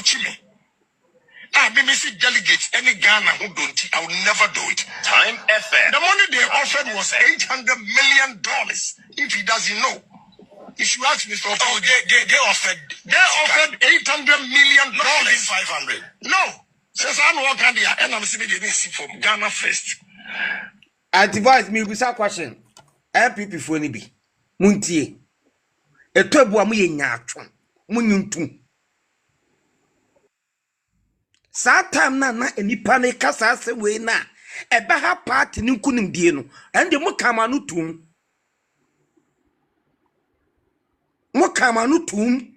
approach me. BBC delegates, any Ghana who don't, I will never do it. Time FM. The money they offered was $800 million. If he doesn't know, if you ask Mr. Oh, they offered $800 million. Not even 500. No. Says I know what can they and I'm saying they see from Ghana first. I advise me with a question. MPP for any be Muntie. A turbo amu nyatron. Munyuntum. Satam na any panic kasa se we na. Eba ha party ninkunim die no. And the mukamanu tum. Mukamanu tum.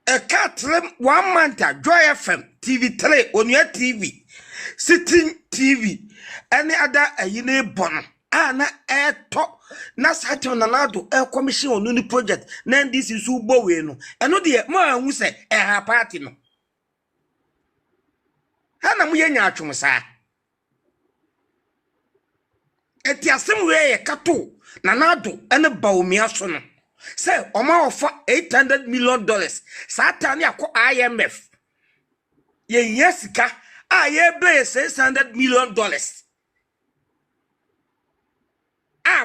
A cat 1 month Joy FM TV3 on your TV. Sitting TV. Any other a yine bon. Na talk. Na Saturn Nanado air commission on any project. Nan this is Ubo we no. And no dear man who say a party no. Hana muyenya chumsa. Etiasem we kato Nanado and a baumia sono. Say Oma offer $800 million. Satani ako IMF. Ye yesika aye blaze $600 million.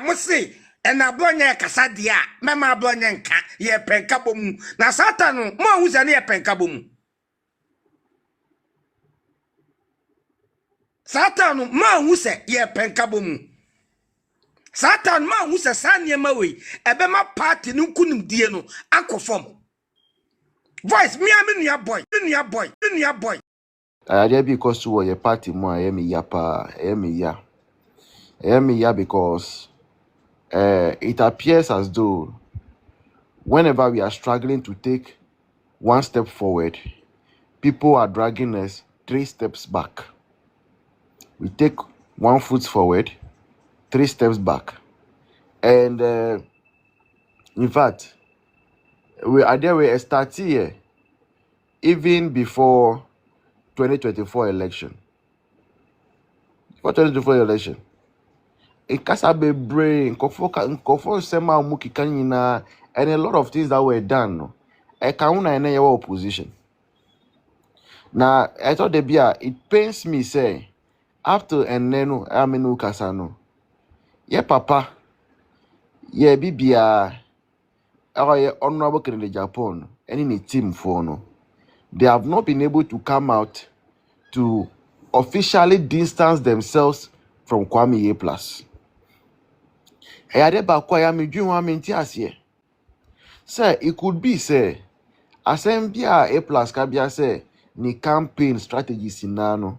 Must say and a blonya casadia, Mama blonyanka, ye penkabum. Na Satano, mo who's an ear penkabum. Satano, mo who say ye penkabum. Satan man who says Sanya Maui, a bema party no kunum dieno, uncle form. Voice me, I'm in your boy, in your boy, in your boy. I dare because to your party more, I am ya because it appears as though whenever we are struggling to take one step forward, people are dragging us 3 steps back. We take 1 foot forward, 3 steps back. And in fact, we are there we start here even before 2024 election. For 2024 election. It can be brain, sema muki kanina, and a lot of things that were done. I can't in your opposition. Now I thought it pains me say after and nenu amenu kasano. Yeah, papa. Yeah, bibia. Our honorable in Japan and in a team for no. They have not been able to come out to officially distance themselves from Kwame A-Plus. Sir, it could be say Asembia A-Plus kabia say ni campaign strategies inano.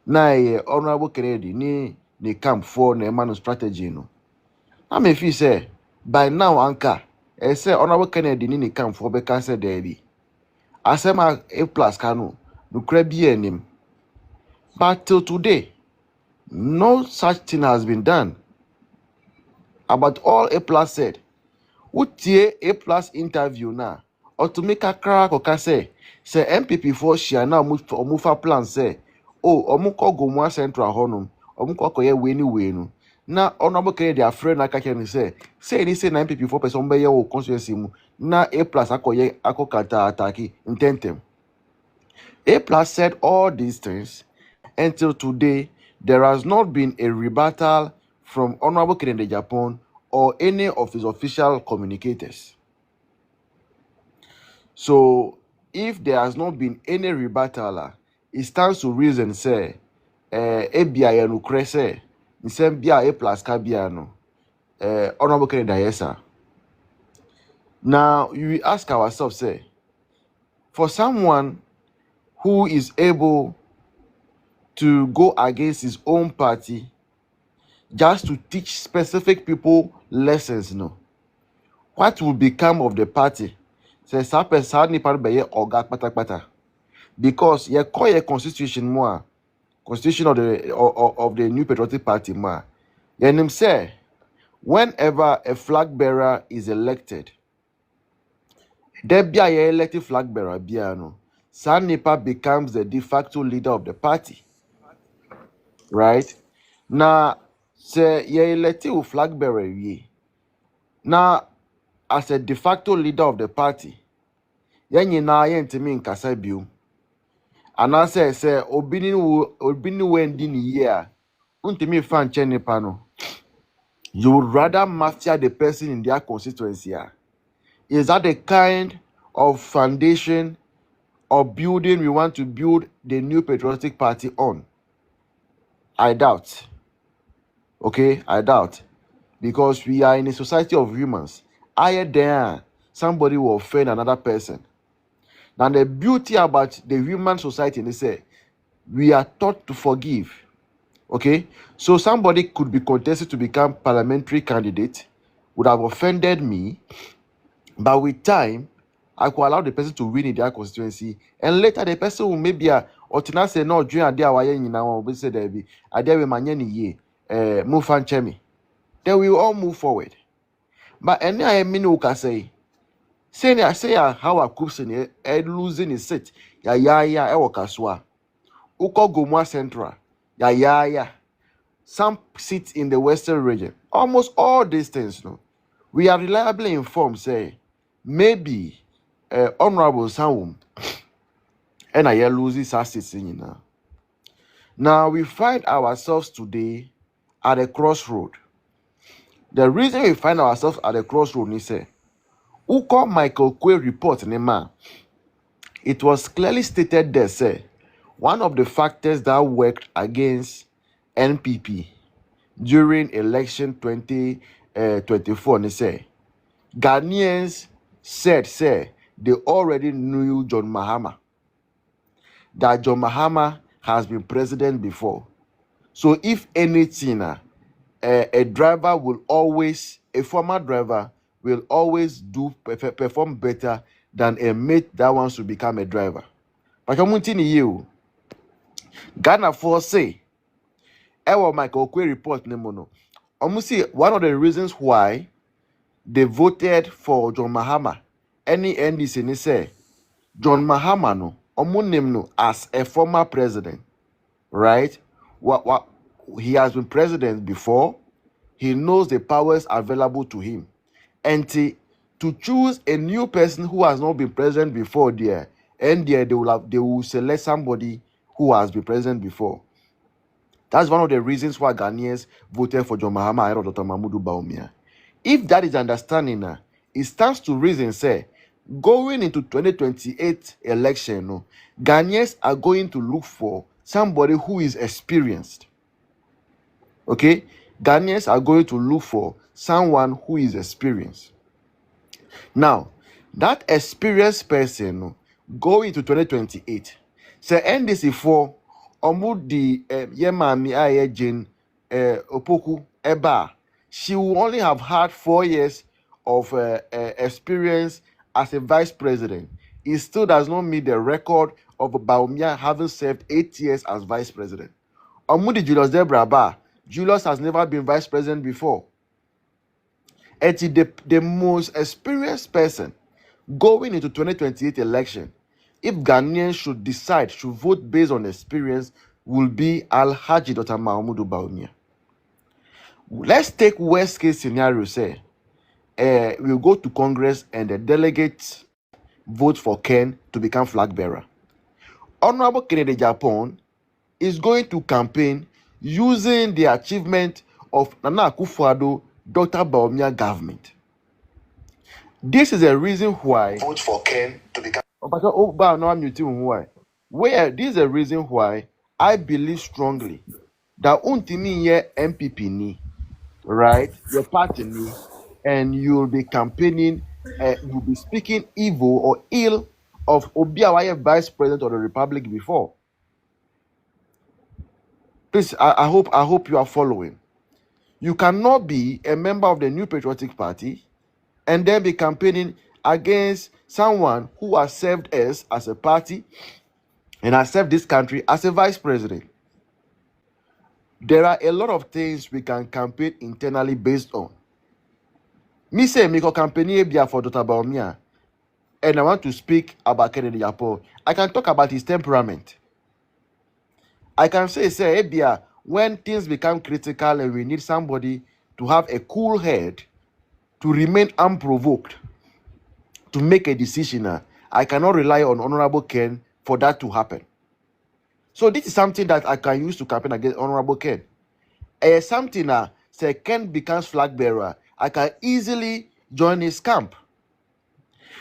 Na honorable Kennedy ni camp for na man strategy no. I may feel say by now anka say honorable Kennedy ni camp for beka say there be. Asema A-Plus kanu no krebi enim. But till today, no such thing has been done. About all A-Plus said, utie A-Plus interview na or to make a crack or can say MPP for share now move plan say oh omuko go more central honum omuko koye weni wenu na honorable Kennedy afraid na kake ni say ni say na MPP for person be your constituency mu na A-Plus akoye akokata ataki intentem. A-Plus said all these things until today there has not been a rebuttal from honorable Kennedy Japan or any of his official communicators. So if there has not been any rebuttal, it stands to reason say ABI and Ukrese Nisembia A-Plus Kabiano honorable Kennedy Yesa. Now we ask ourselves, say, for someone who is able to go against his own party just to teach specific people lessons, no, what will become of the party? Says because you call a constitution more constitution of the New Patriotic Party more. Him say whenever a flag bearer is elected, there be a elected flag bearer biano. Sanipa becomes the de facto leader of the party. Right? Now, say ye elected flag bearer ye. Now, as a de facto leader of the party, Yen nyina yentimi nkasa bio. Anase say obini wendi ni year. Untimi fan nipa no. You would rather master the person in their constituency. Is that the kind of foundation or building we want to build the new patriotic party on? I doubt. Okay, I doubt. Because we are in a society of humans. There, somebody will offend another person. Now, the beauty about the human society is say we are taught to forgive. Okay, so somebody could be contested to become parliamentary candidate, would have offended me, but with time, I could allow the person to win in their constituency, and later the person will maybe or to say no, during a day I will say there be a day with my ye move and chemi. Then we will all move forward. But any I mean who can say I say how a cousin losing his seat, ya kaswa. Uko Gomwa Central, ya. Some seats in the western region. Almost all these things, no. We are reliably informed, say, maybe Honorable Sanwum and I loses our seats in now. Now we find ourselves today at a crossroad. The reason we find ourselves at a crossroad is say, Uko Michael Kwe report, Nema, it was clearly stated there, say, one of the factors that worked against NPP during election 2024, they say, Ghanaians said, say, they already knew John Mahama, that John Mahama has been president before. So if anything, a driver will always, a former driver will always perform better than a mate that wants to become a driver. But I'm you, Ghana for say, Michael Kwe report nemono. See, one of the reasons why they voted for John Mahama, any NDC ni say, John Mahama no, no as a former president, right? What he has been president before, he knows the powers available to him. And to choose a new person who has not been president before there, and there they will select somebody who has been president before. That's one of the reasons why Ghanaians voted for John Mahama ahead of Dr. Mahmoud Bawumia. If that is understanding now, it stands to reason, say, going into 2028 election, no, Ghanaians are going to look for somebody who is experienced. Okay? Ghanaians are going to look for someone who is experienced. Now, that experienced person, no, going into 2028, say NDC for Omudi Yemami Aye Opoku Eba, she will only have had 4 years of experience as a vice president. It still does not meet the record of Bawumia having served 8 years as vice president. Omudi Julius Debraba, Julius has never been vice president before. And the most experienced person going into 2028 election, if Ghanaians should vote based on experience, will be Alhaji Dr. Mahmoud Bawumia. Let's take worst case scenario, say, we'll go to Congress and the delegates vote for Ken to become flag bearer. Honorable Kennedy Japan is going to campaign using the achievement of Nana Akufo-Addo, Dr. Bawumia government. This is a reason why Vote for Ken to become. This is a reason why I believe strongly that untimi ye MPP ni, right? Your party ni, and you'll be campaigning, you'll be speaking evil or ill of Obiawaye vice president of the republic before. Please, I hope you are following. You cannot be a member of the New Patriotic Party and then be campaigning against someone who has served us as a party and has served this country as a vice president. There are a lot of things we can campaign internally based on. Me say me ko campaign for Dr. Bawumia, and I want to speak about Kennedy Yapo. I can talk about his temperament. I can say Ebia, when things become critical and we need somebody to have a cool head, to remain unprovoked, to make a decision, I cannot rely on Honorable Ken for that to happen. So this is something that I can use to campaign against Honorable Ken. Something that say Ken becomes flag bearer, I can easily join his camp.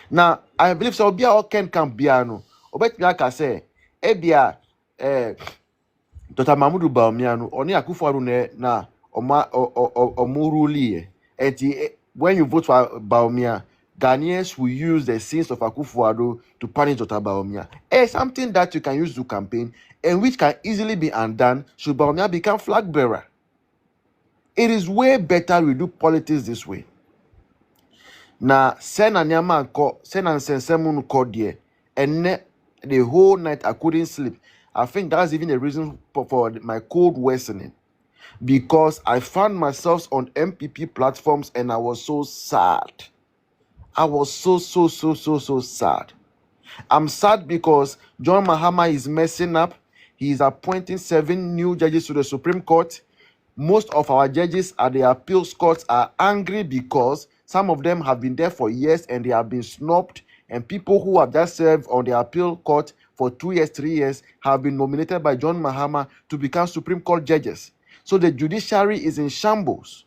Now I believe so. Be all Ken camp biano. Obet like I say, ebia Dr. Mahmoud Bawumia oni Akufo-Addo na omuruli. And when you vote for Bawumia, Ghanaians will use the sins of Akufo-Addo to punish Dr. Bawumia. Something that you can use to campaign and which can easily be undone should Bawumia become flag bearer. It is way better we do politics this way. Na sena nyama ko sena nsensemu ko die and the whole night I couldn't sleep. I think that's even a reason for my cold worsening, because I found myself on MPP platforms and I was so sad. I was so sad. I'm sad because John Mahama is messing up. He is appointing 7 new judges to the Supreme Court. Most of our judges at the appeals courts are angry because some of them have been there for years and they have been snubbed, and people who have just served on the appeal court for 2 years, 3 years have been nominated by John Mahama to become Supreme Court judges. So the judiciary is in shambles.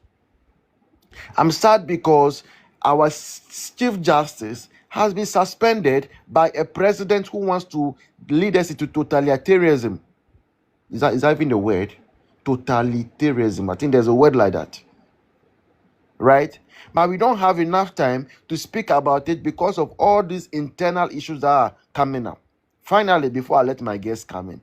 I'm sad because our Chief Justice has been suspended by a president who wants to lead us into totalitarianism. Is that even the word? Totalitarianism. I think there's a word like that. Right? But we don't have enough time to speak about it because of all these internal issues that are coming up. Finally, before I let my guests come in,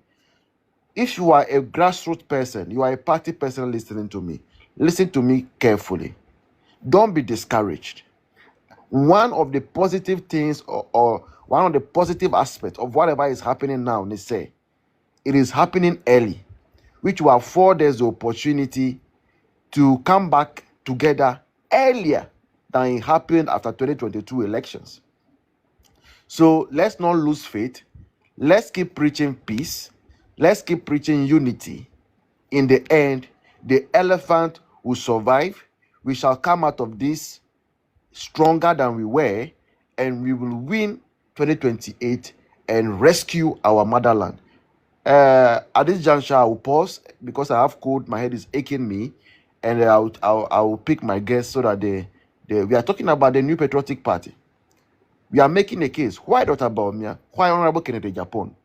if you are a grassroots person, you are a party person listening to me, listen to me carefully. Don't be discouraged. One of the positive things or one of the positive aspects of whatever is happening now, they say, it is happening early, which will afford us the opportunity to come back together earlier than it happened after 2022 elections. So let's not lose faith. Let's keep preaching peace. Let's keep preaching unity. In the end, the elephant will survive. We shall come out of this stronger than we were, and we will win 2028 and rescue our motherland. At this juncture, I will pause because I have cold. My head is aching me, and I will pick my guests so that we are talking about the New Patriotic Party. We are making a case. Why Dr. Bawumia? Why Honorable Kennedy Japan?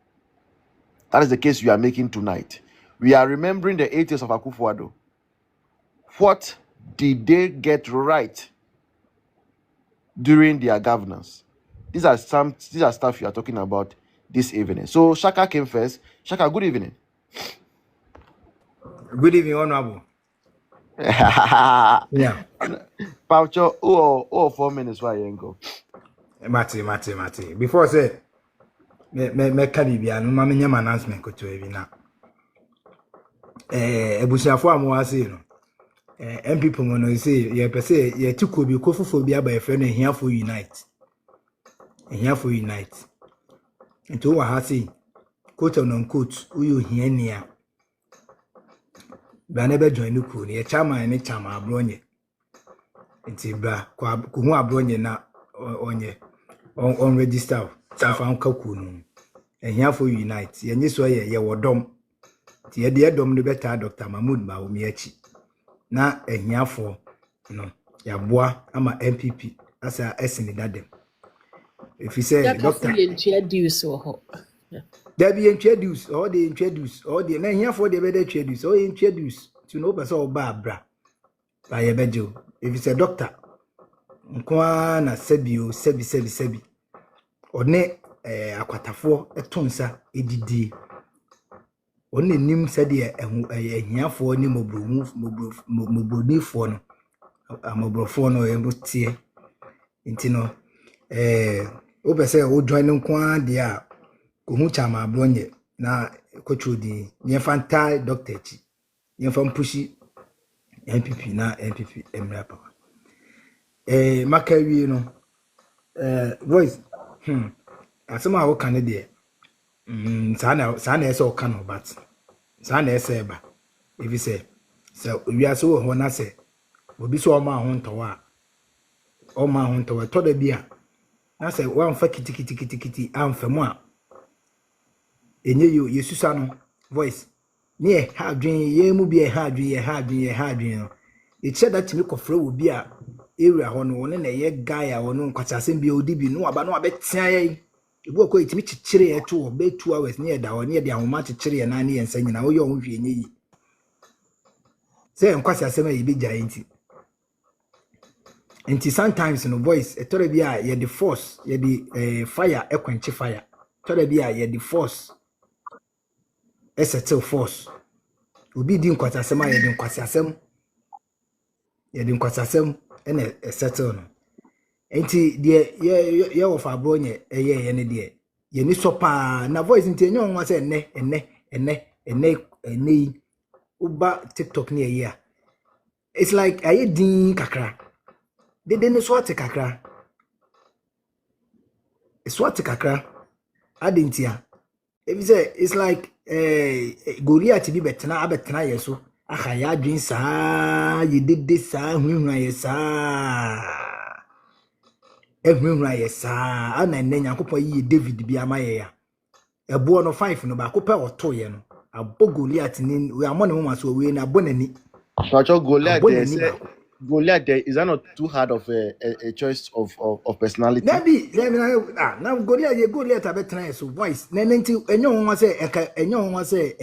That is the case we are making tonight. We are remembering the 8 years of Akufo-Addo. What did they get right during their governance? These are stuff you are talking about this evening. So Shaka came first. Shaka, good evening. Good evening, Honorable. Yeah. Paucho, oh, 4 minutes. Why you go? Mate. Before I say, me Caribbean, no mama nyama announcement ko to evi na. Ebusiafo amwase no. MPP mo no say ye pese ye tiko bi kofofo bi aba e fe no ehiafo unite. Ehiafo unite. Nto wa ha say quote on quote uyo hiania. Ba na be join no ku ne chairman ne chama abronye. Nti bra ko hu abronye na onye on register safa nkaku no. Ehiafo unite. Ye nyiso ye wodom. Ti ye de dom no beta Dr. Mahmoud Bawumia na ehiafo no ya boa ama MPP asa esini dadem. If you say doctor introduce there be introduce or they introduce or they na ehiafo they be introduce or introduce to no person oba bra ba ye bejo. If you say doctor nkwa na sebi one akwatafo etonsa edidi one nim sede ehiafo ni mobrofo no amobrofo no ebutie nti no obese o join nkwa dia ohu chama abronye na kotrodi nye fanta doctor chi nye fam pushi MPP na MPP emra papa makawi no voice asema wo kan de sana ese o kan but sana ese ba if you say so we are so ho na say obi so o ma ho ntowa to da bia na say one fa kiti amfemo a enye yo yesusa no voice ne ha dwen ye mu bi ha dwen no it said that me kofre wo bi a area ho no ne na ye guy a wono nkwasasem bi odi bi no aba no abetia ye ebu okọ itimi chichire ye to be 2 hours ne da ho ne de ahoma chichire ye na ne yensa nyina wo ye ho hwe enye yi say nkwasasem a ye bi gya enti sometimes no voice etore bi a ye the force ye the fire ekwenche fire etore bi a ye the force settle force obi di nkwasasem a ye the nkwasasem ene settle no enti de ye wo fa bro nye ye ne de ye ni so pa na voice enti enyo nwa se ene uba TikTok ne ye a it's like aye din kakra de ne so ate kakra swat kakra adentia if say it's like Goliath bi betena yeso aha ya adwen saa ye dede saa hwehwa ye saa ehwehwa ye saa ana nne Nyankopon yi David bi amaye ya ebo no 5 no ba ko pe oto ye no abo Goliath ni we amone mo maso we na bonani Pacho Goliath there is that not too hard of a choice of personality? Maybe now Goliath abetena yeso voice na nti enyo ho say enyo say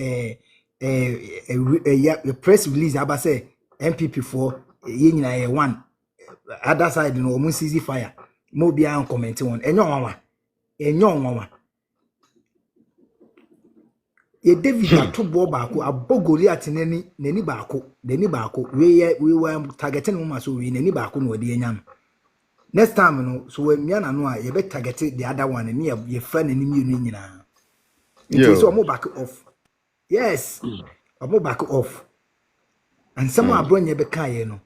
a press release about say MPP for ye nyina ye one other side no omun seize fire mo bia an comment on enyo nwa ye David atobo baako abogoli nani baako we were targeting mo so we nani baako no de enya no next time no so we mia na no a ye be target the other one and ye fa nani mienu nyina nti so mo back off yes mo back off and some abronye be kan ye no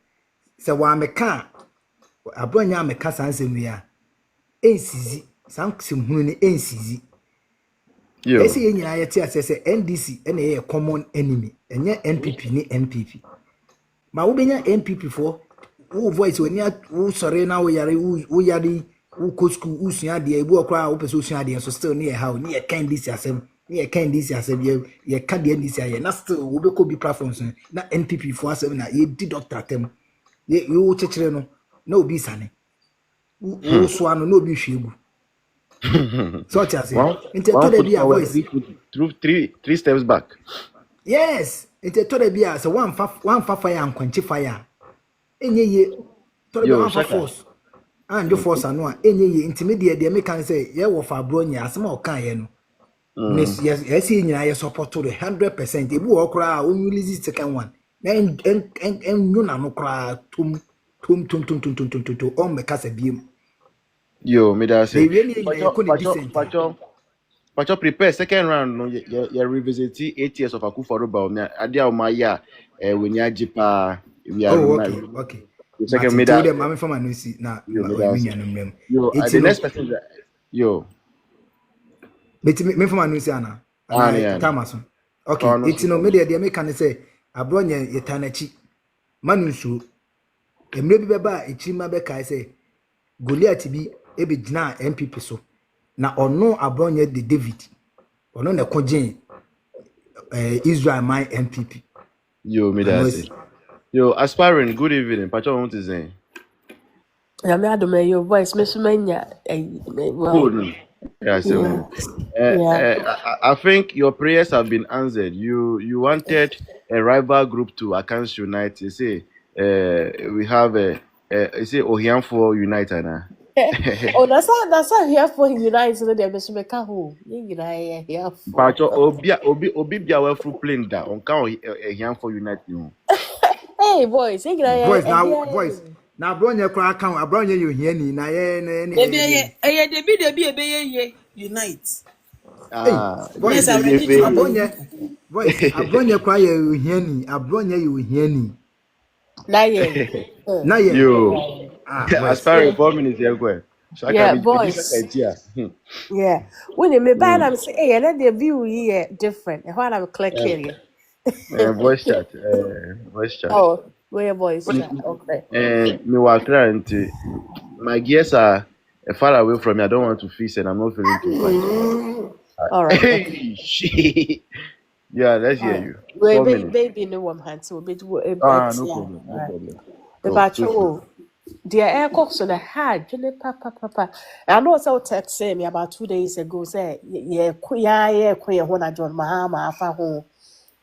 se wa meka abronye ameka sansem wi a ensizi sanksem hunu ni ensizi ese ye nyina ye ti asese NDC ene ye common enemy enye NPP ni NPP ma wo benya NPP for wo voice oni wo sore na wo yare wo ko school wo sua de ebu okra wo pese wo sua de so still ni ye how ni ye kan this asem ye ka de NDC aye na still wo be ko bi platforms na NPP for asem na ye di doctor tem ye wo chechire no na obi sane wo so ano na obi hwegu so just into to be a voice three steps back. Yes, into to be a so one fire and quench fire. Enye ye to be one force. And the force ano enye ye intermediate they make can say ye wo fa bronya asem o kan ye no. Yes, nyina ye support to 100%. Ebu wo kra o release second one. Na en you na no kra tum on me kasa biem. Yo, me da say. They really Pacho prepare second round no ye revisit 8 years of Akufo-Addo me adia o ma ya we nya jipa we are okay. The second made that. I'm from Anusi na yo the next person that yo me from Anusi ana Tamaso. Okay, it's no media they make can say abronya yetanachi manunsu emre bi beba echima be kai say Goliath bi e be gina MPP so na ono abronya de David ono na kogin Israel my MPP. Yo me that say. Yo aspiring good evening Pacho want to say. Yeah, me adome your voice me sumenya well. I think your prayers have been answered. You wanted a rival group to Akans Unite. You say we have a you say Ohianfo Unite now. Oh, that's how here for Unite so they me ka ho. You here for. Pacho obi bia we full plane da on kan Ohianfo Unite you. Hey boys, voice now voice. Na abronya kwa kan abronya yo hia ni na ye Debi ye unite. Voice abronya kwa yo hia ni abronya yo hia ni na ye yo aspiring 4 minutes here go so I can be voice. Yeah, when you me buy them say hey let the view here different and when I'm clicking voice chat oh where voice chat okay me wa cry my gears are far away from me. I don't want to feast and I'm not feeling too fine. So, All right. Okay. hey, shit. Yeah, let's All hear right. you. Wait, 4 minutes. baby, no one hand, so Ah, it's no yeah. problem. All No right. problem. The Go. battle, dear air cooks on the hard, papa. I know so text me about 2 days ago. Say, yeah, queer, when I joined Mahama, afa home.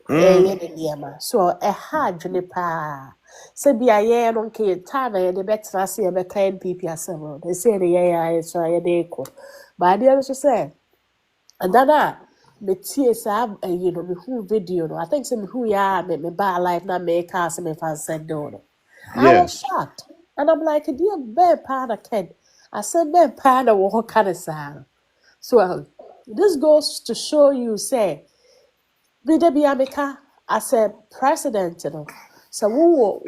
Mm. Yeah, the niema. So a hard pa. So be a year on K time and the better I see a kind PP assemble. They say the yeah, so I echo. But the other say, and then me tears have a me who video no. I think some who ya me buy life na me cast me fan send down. I Yeah. was shocked. And I'm like, dear bear part of Ken. I said bear part of what kind of sound. So this goes to show you, say, Bida Biamika as a president, you know. So who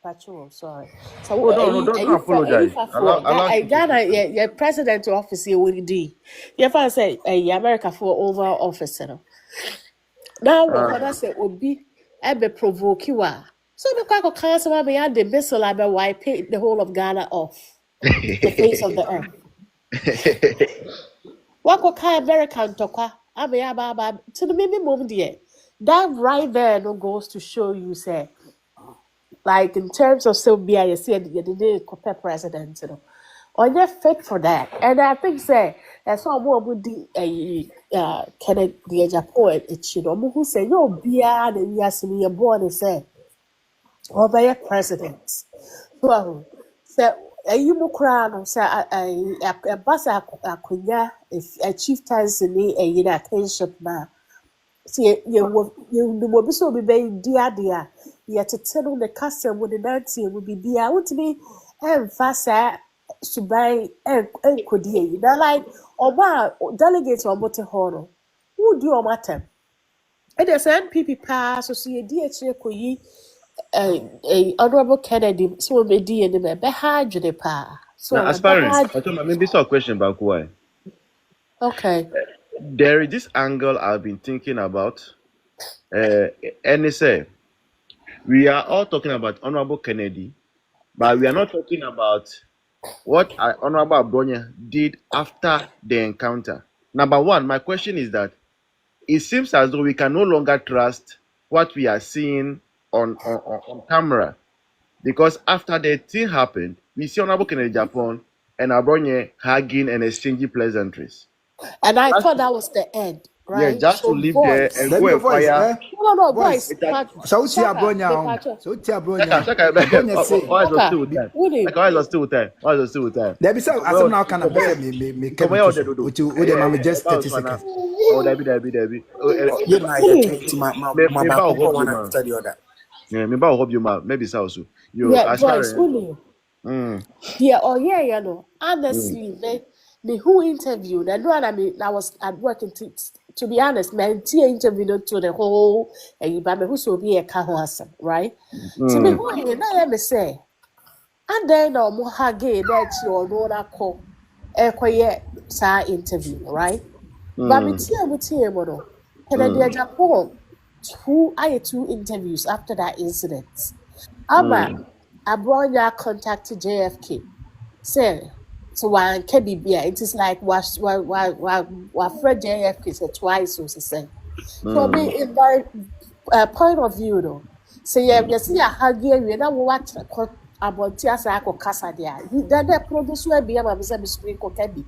patrol, sorry. So Oh, no, don't apologize. for Allow us to Ghana, speak. yeah, president office here with D. Yeah, I say America for over office, you know. Now when I say Obi ebe provoke you are. So the quack cancer me had the missile I be wipe the whole of Ghana off the face of the earth. Wako kai American tokwa. Abe aba to the maybe move there. That right there no goes to show you say like in terms of so be I said you didn't compare president, you know. Or you're fit for that. And I think say that's all more would the Kennedy Japan it should who say no beer and yes me born and say or by a president. So you mo cry no say a bus akunya if a chieftains ni a yina kinship na see you will be so be dear yet to tell the custom with the nancy will be dear would be and fast subai and could you know like or delegates or motor horror who do your matter and there's an NPP pass so see a DHA Honorable Kennedy so be D and the be hard the pa Now, so be aspiring, hard I told maybe saw a question about why. okay There is this angle I've been thinking about. And they say we are all talking about Honorable Kennedy, but we are not talking about what Honorable Abronya did after the encounter. Number one, my question is that it seems as though we can no longer trust what we are seeing on camera. Because after the thing happened, we see Honorable Kennedy Japan and Abronye hugging and exchanging pleasantries. and I Just thought to, that was the end yeah, right just to so live there boys and Let go me and voice, fire. eh? no Voice. boys It has, Sauti Shaka Abronya the home. patrol Sauti Abronya. Shaka, Abronya say. why is it Shaka still time? Woody Why is it still time? Why is it still time? There be some as now can be say me Come kebi here, to so. Odedodo. Uti mama just 30 Bounce, seconds. oh, Debbie. You know, I Woody think my Me back bow hope one you, man. after the other. Yeah, me bow hope you, man. Maybe so. You yeah boys aspiring. Woody Mm, yeah, oh yeah, you know. mm, Honestly, the who interviewed, I know I mean I was at work in to be honest, man, tea interviewed to the whole and you who so be a kahoasa, right? To me, mm, who you know let me say, and then no more hage that you know that call quiet sa interview, right? But me mm, tea mono. Kennedy mm, Japan two interviews after that incident. Ama mm, Abronya contacted JFK. Say, so one can be beer. It is like what Fred JFK said twice was the same. So be mm, in my point of view though. Say yeah, you see a huggy we now watch about Tiasa Casa there. Then they produce will be a screen can be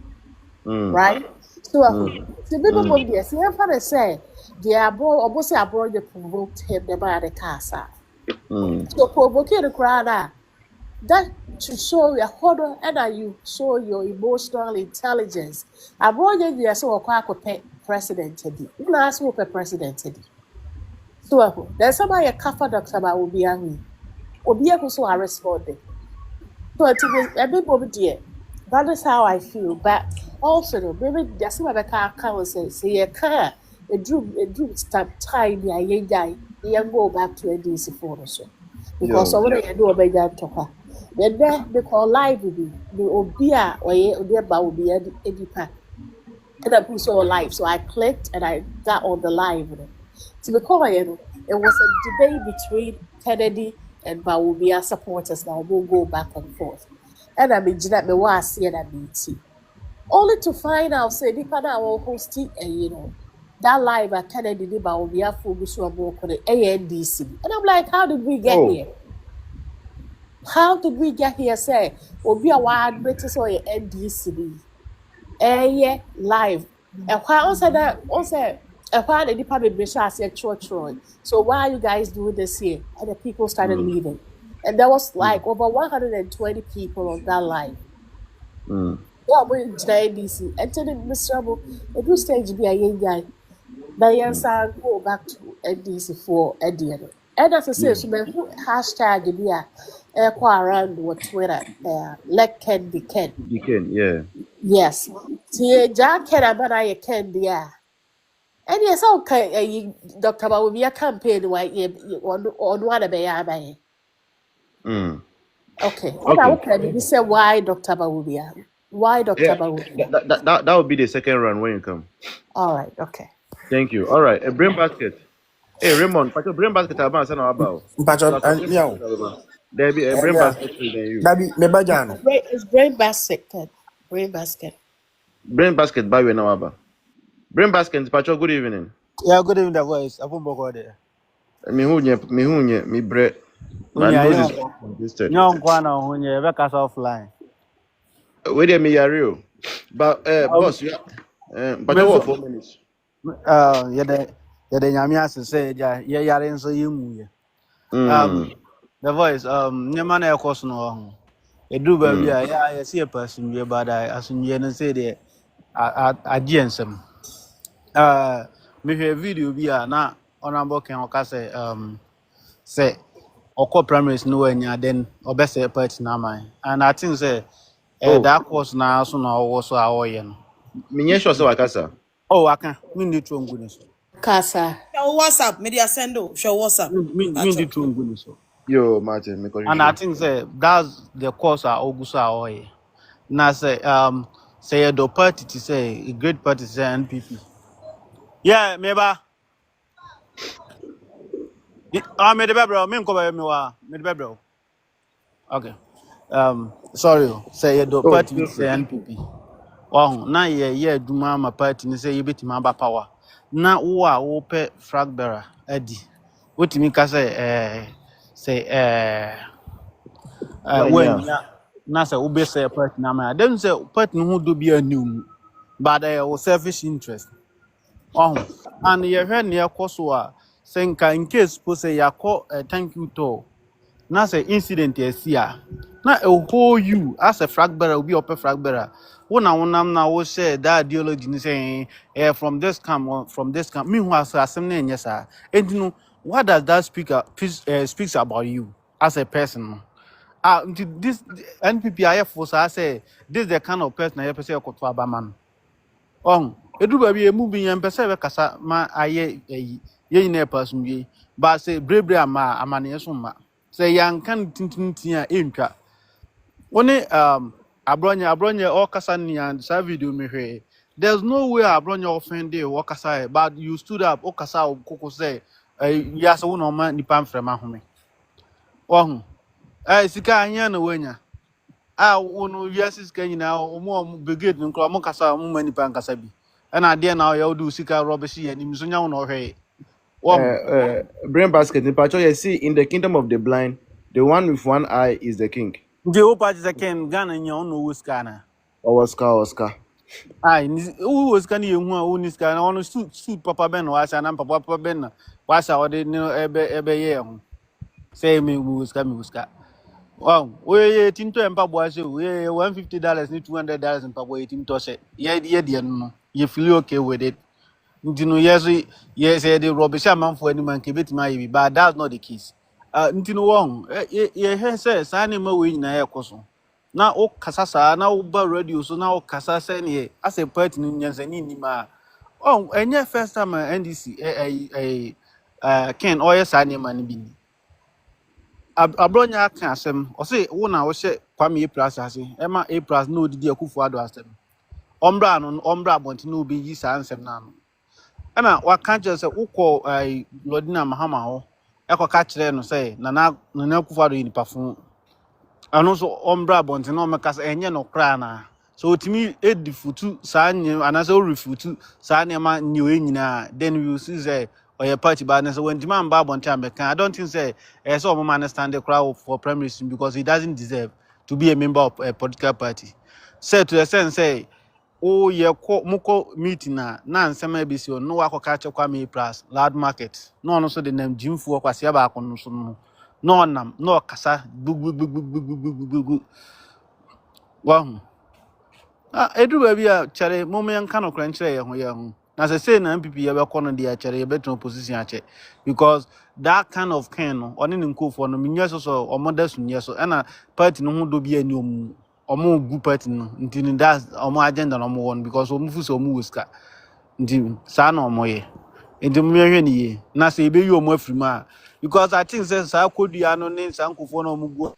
mm, right. So the people mm, will be see if I say the almost abroad they provoked him the man the casa. mm, So provoking the crowd that should show your honor and you show your emotional intelligence. I'm wondering if so a president. You ask who president. So there's somebody a cover doctor about will be angry. Will be able to respond. So it was a bit over there. That is how I feel. But also, maybe there's some other car can say a car, a dream start time, yeah, yeah, go back to a DC phone or so. Because yo, I want to do a better talker. Then there, they call live with me. The Obia or the about will be a edipa. And I put so live. So I clicked and I got on the live. To be quiet, it was a debate between Kennedy and Bawumia supporters. Now we'll go back and forth. and I mean, that me was here that meeting. Only to find out, say, Nipa na will host it, that live at Kennedy Diba will be a full issue of work on the ANDC. And I'm like, how did we get Oh. here? How did we get here? Say, will be a wild British or NDC. Live. And why also that also and why the Nipa be said Troy. So why are you guys doing this here? And the people started leaving. And there was like over 120 people on that live. Well, we in NDC. And to the miserable, it will stage be a young guy. Now, go back to NDC for Ediano. And as I say, so my hashtag be a around what Twitter, let Ken be Ken. You can, yeah. Yes. See, Jack Ken, but I can be a. And yes, okay, Dr. Will be a campaign why on one of the Okay. Okay. You say why Dr. Bawubia? Why Dr. Yeah. Bawubia? That would be the second round when you come. All right. Okay. Thank you. All right. A brain basket. Hey Raymond, but your brain basket about say about. Mpacho miao. There be a brain basket than you. Dabi me bajano. It's brain basket. Brain basket. Brain basket by we now about. Brain basket, Pacho, good evening. Yeah, good evening, the voice. Apun boko there. Me bread. My nose is congested. Nyong kwana hunye be cast offline. Wait a minute, real. But boss, yeah. But you 4 minutes. Yede nyame asese ja ye yare nso yimu ye. The voice nyama na ekoso no ho. Edu ba bia ya see a person we bad asunye no say de agiensem. Me hear video bia na honorable Ken Okase say Oko primaries no anya then obese party na man. And I think say that course na so na also awoye no. Me sure so akasa. Oh, I can. Me need to ngune so. Kasa. Show WhatsApp, media sendo. Show WhatsApp. Me need to ngune so. Yo, Martin, me And I think say that's the course Augusta awoye. Na say the party to say a great party say NPP. Yeah, meba. Me the bebro, me nko ba me wa, me the bebro. Okay. Sorry, say the party to say NPP. Wow, na ye duma ma party ni say yebetima aba power. Na wo pe flag bearer adi. Wotimi ka say when na say ube say party na ma. Dem say party no do be anim. But was selfish interest. And ye heard near Kosua saying in case suppose say call thank you to. Na say incident here. Na a whole you as a flag bearer will be up a flag bearer. Wonam na wo share that ideology ni saying from this camp. Meanwhile, so assembly yes sir. And you know what does that speaks about you as a person? This NPPIF was I say this is the kind of person I say ko to abaman. Edu ba bi emu bi yan pese be kasa ma aye ye nyina person bi ba say brebre ama amane so ma say yan kan tintintin a entwa woni abronye all kasa ni and sa video me hwe there's no way abronye offended o kasa but you stood up o kasa o koko say ya so no ma ni pam frema home sika anya na wanya wono yeses kan nyina o mo brigade nko mo kasa mo mani pan kasa bi and ade na o do sika rubbish ye ni so nya no hwe brain basket in Pacho, you see in the kingdom of the blind, the one with one eye is the king. nje o party second Ghana nya no wuska na Oscar. ni o wuska ni yehu a o ni ska na ono suit papa ben wa sha na papa ben wa sha o de ni ebe ye ho say me wuska we tinto empa boase we $150 ni $200 empa boy tinto se ye de no you feel okay with it ntino yes the rubbish man for any man ke betima ye but that's not the case ntino won ye he say sa ne ma we nyina ye koso na o kasa sa na o ba radio so na o kasa se ne as a party ni nyansa ni ma enye first time NDC Ken oye sa ne man bi Abronya kan asem o say wo na wo hye Kwame A-Plus ase ema A-Plus no didi akufo ado asem ombra bonti no bi yi sa ansem na no ena wa kan je say ukọ Lodina Mahama ho ekoka kire no say na akufo ado yi ni pafun and also ombra bonti no make enye no kra na so otimi edifutu saa nye anase o refutu saa ne ma nye nyina then we will see say or party bad so when demand ba bonti ameka I don't think say so omo understand the crowd for primary school because he doesn't deserve to be a member of a political party say to the sense say oh ye ko muko meeting na nsema bi si no wakoka che Kwame A-Plus loud market no no so the name jimfu kwase ba akono so no nam no kasa gugu wow edu ba bia chere mom yan kan okran chere ye ho na say na MPP ye be kono dia chere ye beton opposition ache because that kind of can no oni nkofo no minye so omoda sunye so na party no ho do bia ni omo gu party no nti that omo agenda no omo won because omo fu so omo wiska nti sa na omo ye nti mo hwe ni ye na say be yi omo afirima because I think say sa kodua no ne sa nkofo no omo gu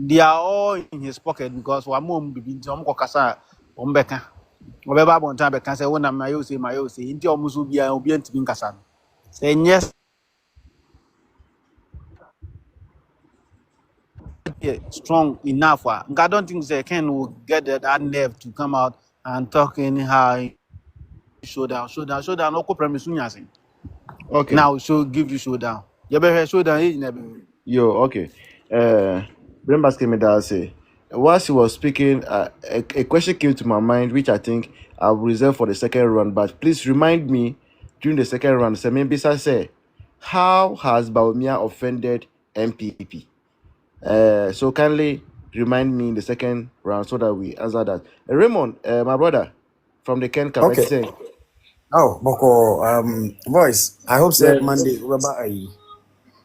they are all in his pocket because one mom be some kokasa ombeka obeba bonta beka say wona mayo say nti omuso bia obi antimi nkasa say yes strong enough I don't think they can will get that nerve to come out and talk anyhow showdown no ko premise unyase Okay. now show give you showdown you be showdown Yo, okay. Bring basket me that say. Whilst he was speaking, a question came to my mind, which I think I'll reserve for the second round. But please remind me during the second round. Say, maybe say, how has Baumia offended MPP? So kindly remind me in the second round so that we answer that. Raymond, my brother from the Ken Camp, Okay. say, Oh, Boko, voice. I hope say yes, Monday. Remember,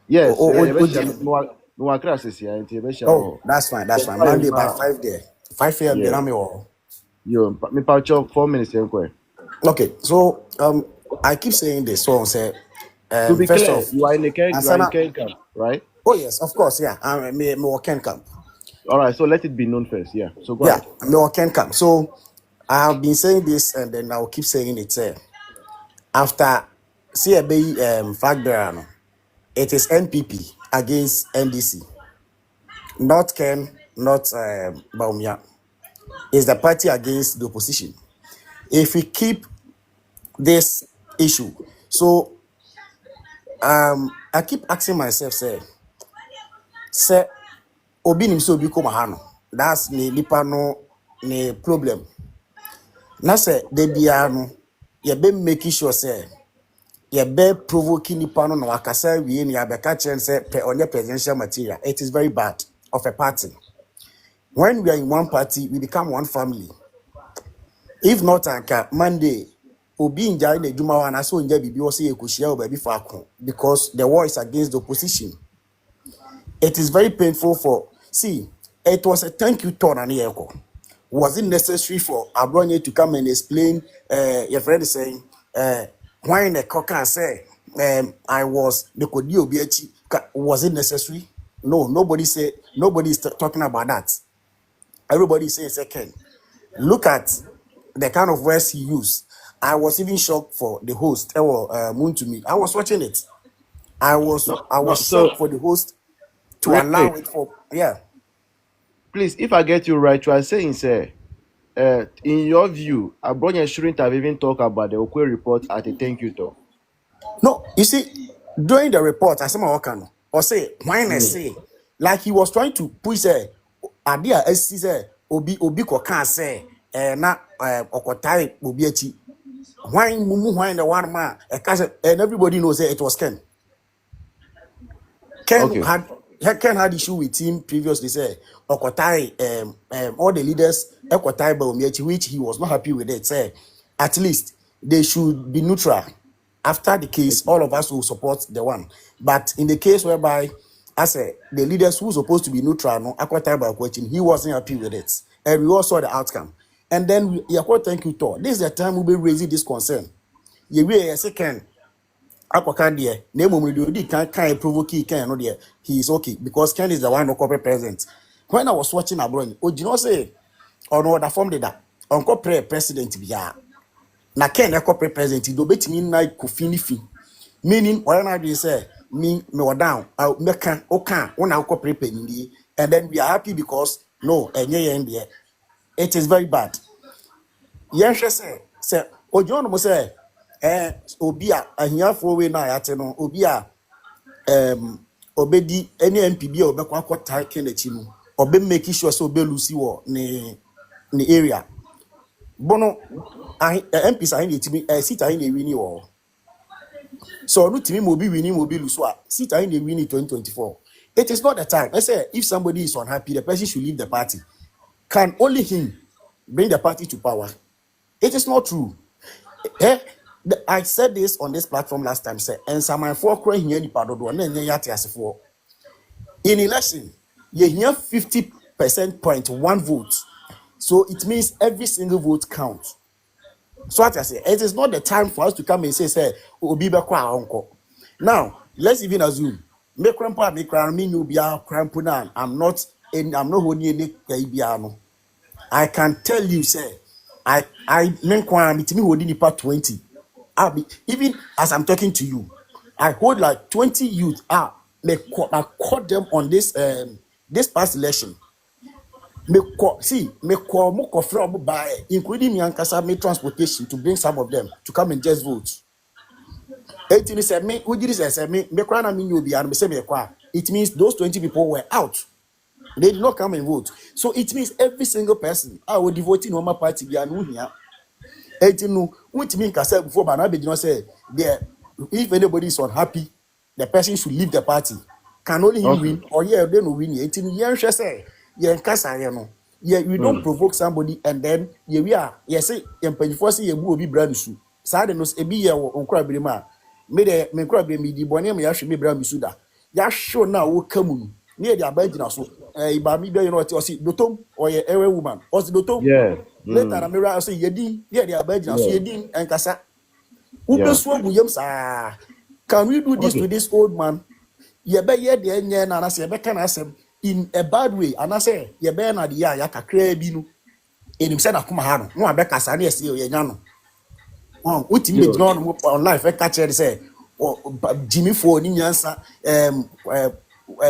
yes. No, oh, that's fine. That's fine. Monday by 5 there. 5 a.m. yeah. Then I'm all. Yo, me paucho 4 minutes. Okay, so I keep saying this. So say, To be first clear, off, you are in Ansana. Ken camp, right? Oh yes, of course, yeah. Me work can come. All right, so let it be known first. Yeah. So go Yeah, ahead. me work can come. So I have been saying this, and then I'll keep saying it. After CAB fact bearer, no, it is NPP against NDC, not Ken, not Baumia. It's the party against the opposition. If we keep this issue, so I keep asking myself, say, obi nim so obi ko mahano. That's ne nipa no ne problem. Na say de bia no ye be making sure say ye be provoking nipa no na wakasa wie ni abeka chen say on your presidential material. It is very bad of a party. When we are in one party, we become one family. If not anka Monday obi nja na adwuma wa na so nja bibi wo say ekohia o ba bi fa ko because the war is against the opposition. It is very painful for see it was a thank you turn and AyEka. Was it necessary for Abronye to come and explain your friend is saying why in a cock and say I was the Kodi Obiechi, was it necessary? No, nobody is talking about that. Everybody is saying second. Look at the kind of words he used. I was even shocked for the host, Moon to me. I was watching it. I No, was so shocked for the host to Ray, allow it for yeah. please, if I get you right, you are saying, say, in your view, Abronya shouldn't have even talked about the Okwe report at a thank you talk. No, you see, during the report, I said, "Wakano," or say, "Why not Mm. say?" Like he was trying to push a idea. As he said, "Obi ko can say, na okotai obi echi." Why mumu why the one man? And everybody knows that it was Ken. Ken Okay. had Ken had issue with him previously. Say okotai all the leaders okotai Baumiechi, which he was not happy with it. Say at least they should be neutral. After the case, all of us will support the one. But in the case whereby, I say the leaders who supposed to be neutral, no, okotai by question, he wasn't happy with it, and we all saw the outcome. And then we thank you to. This is the time we'll be raising this concern. You will second Akoka there, name odi can provoke can no there. He is okay because Ken is the one no corporate president. When I was watching abroad, oh, you know say on what form did that on corporate president biya. Na Ken a corporate president do betimi na kofini fi. Meaning when I say me down. I make okay when I go prepare and then we are happy because no, it is very bad. Yes, say ojo no say obi a ahiafo we na yate no obi a obedi any MPB a obekwa kwota kenechi no obe make sure say obe lucy wo ne area bono MPs ahin etimi seat ahin e wini wo so no timi mo bi wini mo bi luso a seat ahin e wini 2024. It is not the time. I say if somebody is unhappy, the person should leave the party. Can only him bring the party to power? It is not true. Eh, I said this on this platform last time. Say, and some my four crying here, in election, you hear 50% point one vote. So it means every single vote counts. So what I say, it is not the time for us to come and say, Obi Bekwa uncle. Now, let's even assume, me grandpa, me crown, me no be a crampunan. I'm not holding any Kaibiano. I can tell you, say, I mean, me holding the part 20. I'll be even as I'm talking to you, I hold like 20 youth. I caught them on this past election. Me call more from by including me and me transportation to bring some of them to come and just vote. 18 said me, who did this? Said me crown and me you be and me say me it means those 20 people were out. They did not come and vote. So it means every single person I will devote in my party be here. 18 no, what mean I said before, but I be say there if anybody is unhappy, the person should leave the party. Can only him Okay. win, or yeah, they no win. 18 years say, yeah, yeah, we don't provoke somebody and then yeah, we are, yes, say, and before say you will be brand issue. Sad knows a be on crab ma. Made me crab me the bonnet, me actually be brand suda. Ya sure now will come near the abandon so. By me, you know what you see, Dotom or a woman, or the Dotom. Yeah. Later, I'm around say Yedi, yeah, the abandon so Yeah. Yedin and Kasa. Yeah. Ubeswa Williams, can we do this Okay. to this old man? Yebe ye de enye na anase yebe kan asem in a bad way anase yebe na de ya kakra bi no enim se na kuma ha no no abeka sa na ese ye nya no utim be Yo. gina no on life e ka chere say Jimmy for ni nyansa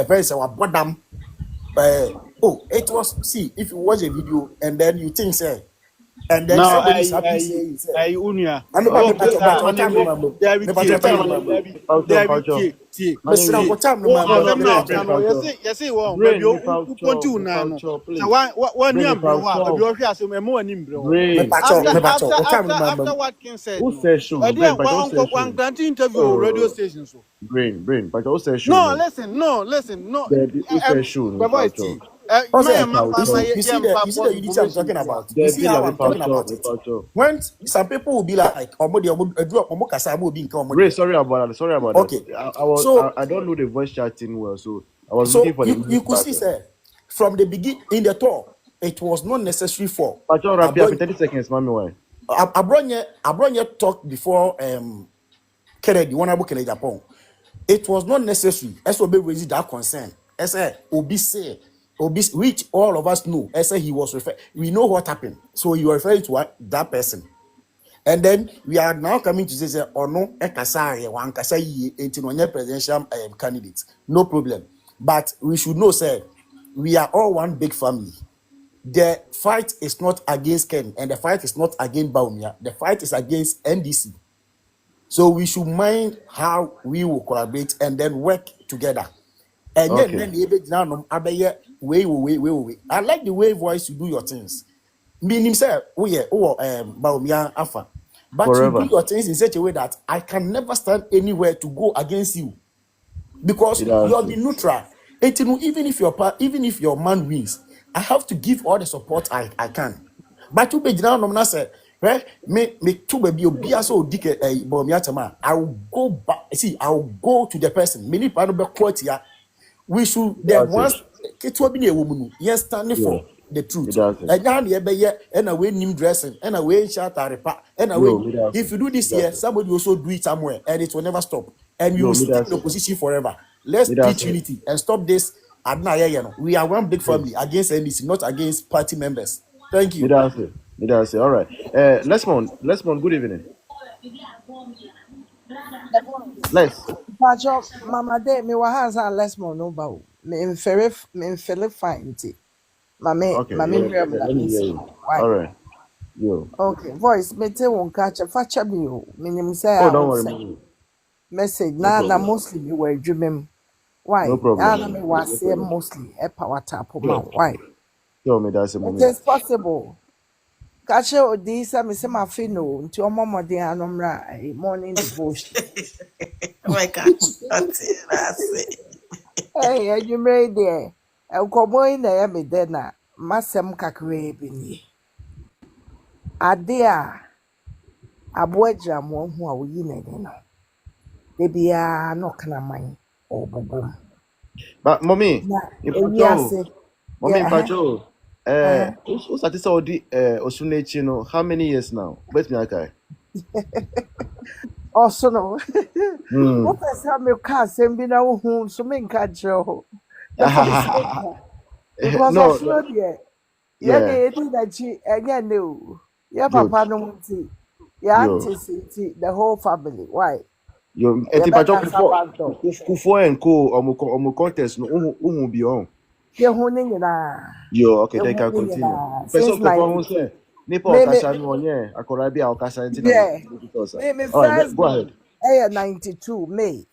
very say wa bodam it was see if you watch a video and then you think say and then Now, somebody is happy saying say Unia. and Oh, me patch time no mambo David me T. patch time no mambo David T. T. me sira T. ko time no Oh, mambo asem me na patch aka no. Yesi wo, baby Brain, me o pouch ponti up, una no. please. So one Brain, ni me ambre wa, pouch baby up. o hwe asem e mo ani mbre wo. me Brain. patch o time no After mambo what King said, Who no. says show? And Brain, then but don't say one show. grant interview on radio station so. Brain, but don't say show No, me. listen, no. Debbie, who says show me My voice pouch T. up? Also, Me My pouch up. you see yeah, the unity I'm information talking to. about. You see Debbie, how la me I'm talking pouch up, about me it. pouch up. When some people will be like, "Omodi, omo kasa mo bi nkan Ray, omodi." sorry about that. Sorry about that. Okay, so I don't know the voice chatting well, so I was looking for the you English could see, part. sir, from the beginning in the tour, it was not necessary for Pouch up, rapid, Abron 30 seconds, mommy. Why? Abronye talked before Kennedy, Honorable Kennedy Japan. It was not necessary. SOB raised that concern. Obi say, which all of us know. He was referring. We know what happened. So you are referring to that person. And then we are now coming to say, oh no, Ekasa, one Kasa ye, presidential candidate. No problem. But we should know, sir, we are all one big family. The fight is not against Ken, and the fight is not against Baumia. The fight is against NDC. So we should mind how we will collaborate and then work together. And then Okay. I like the way voice you do your things. Meaning say, Baumia Alpha. But you do Forever. your things in such a way that I can never stand anywhere to go against you. Because It has you're the to. neutral. Even if your man wins, I have to give all the support I can. But to be now, no say, me two baby obi aso dike bomiatama. I will go back. See, I will go to the person. Many people be quote here. We should then That's once it. it will be a woman. Yes, standing Yeah. for the truth. It has it. And now the be and away nim dressing and away shot and away. Yo, me that's If it. you do this Me here, that's it. somebody also do it somewhere, and it will never stop. And we Yo, will me stay in that's the it. position forever. Let's Me that's teach it. unity and stop this. We are one big family against NDC, not against party members. Thank Me you. that's it. Me that's it. All right. Let's Good evening. Les. Pacho, Mama de me was a less more no bow. Me inferi fine tea. Okay, Mame yeah, Miriam yeah, na let me hear Miss you. Why? All right, yo. Okay, voice me te won catch a facha me o. Minim say Oh, I don't would worry, say man. message No na problem. mostly you were dreaming. No Why? problem, Na me man. No was say problem. mostly a power tap ma. Sure. Why? Tell me that's a It moment. is possible. Catch o di say me say ma fi no nti omomode anomra morning devotion. Oh my God. That's it. Hey, you made there. El koboy na ya me de na masem kakra bi ni. Ade a aboagyina mo ho a oyi na de no. De bia no kana man obobom. But mommy, Na in ewi Pacho, ase. mommy in Yeah, Pacho, who's that is already Osunechi, no? How many years now? Wait me, okay. also no. Hmm. What person me ka asem bi na wo hu so me nka kyerɛ ho. Me fa so nka. Because No, of no there. Yeah, yeah, they did that chi enya ne o. Yeah, good. papa no nti. Yeah, Yo, auntie nti the whole family. Why? yo, and Yeah, in Pacho, better back door. Kufo and Co. Omo contest, no, who be on. Yeah, who ni nyinaa. Yo, okay, Yeah, they who can ni continue. nyinaa Person since confirm who 92. say, Nipa Me Okasa no, yeah, Akorabi Okasa, and Tina. yeah. Me All right, first go ahead. born 92 May.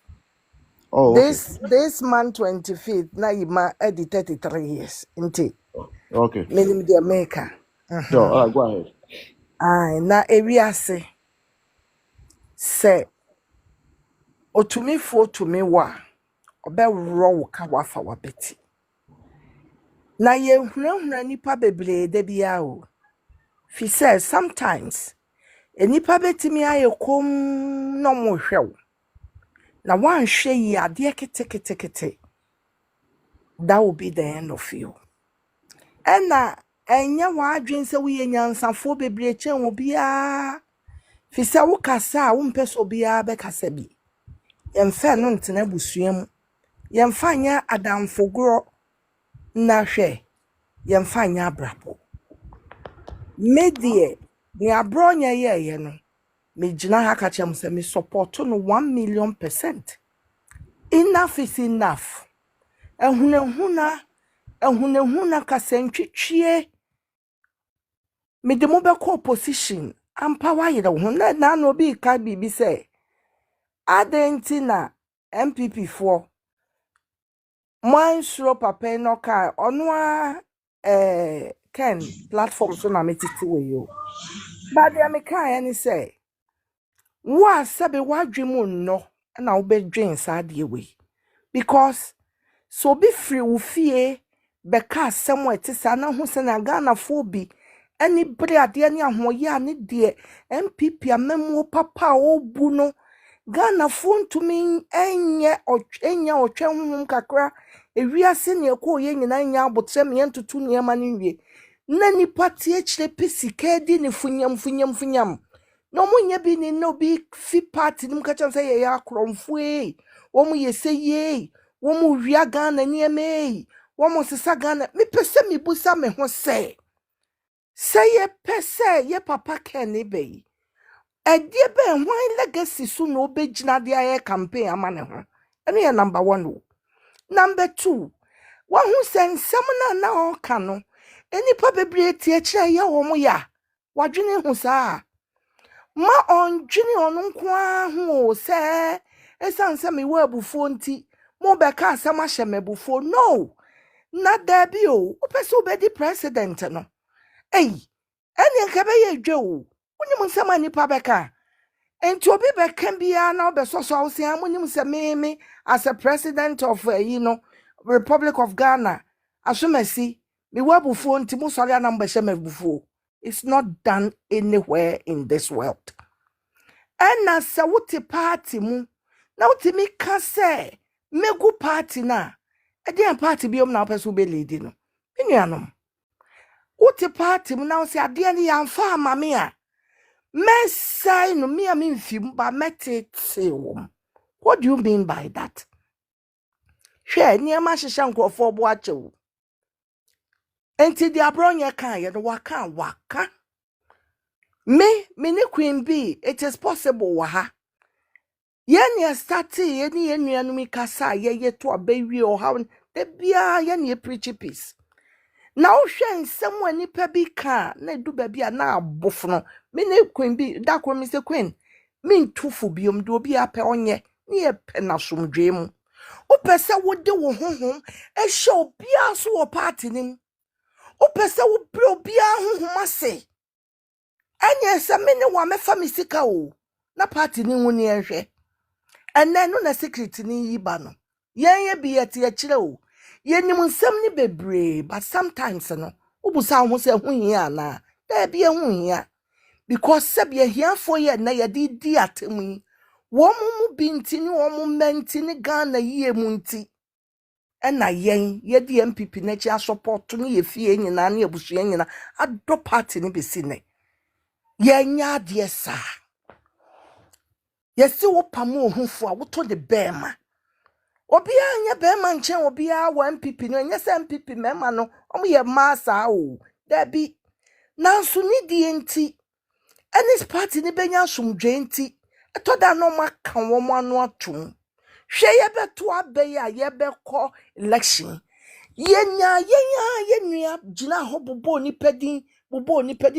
Oh, okay, This month 25th na ima edi 33 years. Nti okay. minim the maker. Sure, all Mhm. right, go ahead. Ai na ewiase se otumifo tumi wa obɛworɔ wo ka wafa wabɛti. Na yɛhunahuna nipa bebree da bia o. Fi sɛ sometimes enipa betimi ayɛ kom na mo hwɛ wo. Na wanhwɛ yi adeɛ kete that will be the end of you. Ɛna ɛnyɛ w'adwen sɛ woyɛ nyansafo bebree kyɛn obiara. Fi sɛ wo kasa a wompɛ sɛ obiara bɛkasa bi. Yɛmfa no ntena busua mu. Yɛmfa nyɛ adamfogorɔ na hwɛ. Yɛmfa nyɛ abrabɔ. Me deɛ ne aborɔ nyɛ yɛɛyɛ no. Me gyina ha ka kyerɛ mo sɛ me support no 1,000,000%. Enough is enough. Ehunahuna kasantwitwie. Me de mo bɛkɔ opposition. Ampa wa yere ho na no bi ka bibi sɛ adenti na MPP for mansuro papa no ka ɔno a Ken platform so na metiti we yo. But the me ka any say wa sabe wadwemu no na wo bedwen sa de we because so be free wo fie bɛka asɛm a ɛte saa na ho sɛ na Ghanafoɔ bi ani bere adeɛ ne ahoyɛ a ne deɛ MPP amamuo papa a obu no Ghanafoɔ ntumi enya ɔtwɛ honhom kakra ewiase ne ɛkɔ yɛ nyina nya abotrɛ me ntoto nneɛma no nwie na nipa tie kyerɛ pɛ sika di ne funyam na ɔmo nya bi ne no bi fi party nim ka kyerɛ sɛ yɛ akorɔmfo ɔmo yɛ sɛ yie ɔmo wia Ghana nneɛma ɔmo sesa Ghana mepɛ sɛ mebusa me ho sɛ yɛpɛ sɛ yɛ papa Ken ne bɛyi ɛdeɛ bɛn hwan legacy so na obɛgyina de ayɛ campaign ama ne ho ɛno yɛ number 1 o. Number 2 wahu sɛ nsɛm na ɔka no enipa bebree tie kyerɛ yɛ wɔn ya wadwene ho saa ma ɔndwene ɔno nko ho o sɛ ɛsan sɛ mewɔ abufuo nti mo bɛka asɛm ahyɛ me abufuo no na dabi o wopɛ sɛ wobɛdi president no ɛne nka bɛyɛ dwa o wonim nsɛm a nipa bɛka enti obi bɛka biara na ɔbɛsɔsɔ wo sɛ amonim sɛ me as a president of Republic of Ghana asomasi mewɔ abufuo nti mo sɔre anam bɛhyɛ me abufuo. It's not done anywhere in this world. Ɛna sɛ wote party mu na wotimi ka sɛ megu party na ɛdeɛn party biom na wopɛ sɛ wobɛlidi no menuanom wote party mu na wo sɛ adeɛ no yɛamfa ama me a mɛsɛe no me a memfim ba mɛtete wom. What do you mean by that? Hwɛ nneɛma hyehyɛ nkurɔfoɔ bo akyɛw enti de aborɔ nyɛ kaeɛ no waka me ne Queen B it is possible wɔ ha Yenya starte yeni yenuanu mi kasa ye to abewi o ha de bia ye preach peace. Na wo hwe nsem wani pa bi ka na du ba bia na abofno me na queen bi da ko mi se queen me ntufu biom do bi apɛ onye ne ye pɛ na somdwe mu wo pɛ sɛ wo de wo honhom ehye obi aso wo party nim wo pɛ sɛ wo bre obi honhom ase enye sɛ me ne wa mefa me sika o na party ni hu ne ehwe enne no na secret ni yi ba no ye bi yete ye kire o ye nim nsɛm ni bebre but sometimes no ubusa ho sɛ hu hia na da bi hu hia because sɛ be hia for ye na ye di atemu yi wo mu bi nti ni wo mu menti ni Ghana yie mu nti ɛna yen ye di MPP na chi support ni ye fie nyina na ebusua nyina ado party ni besi ne ye nya de sa ye si wo pamo ohufo a wo to de bema obia anya bema nchen obia wa MPP no nya se MPP mema no omo ye masa o da bi nanso ni die enti any party ni benya somdwe enti etoda no maka wo mo anu atum hwe ye beto abai a ye bekọ election yenya yenua gina ho bobo ni pedin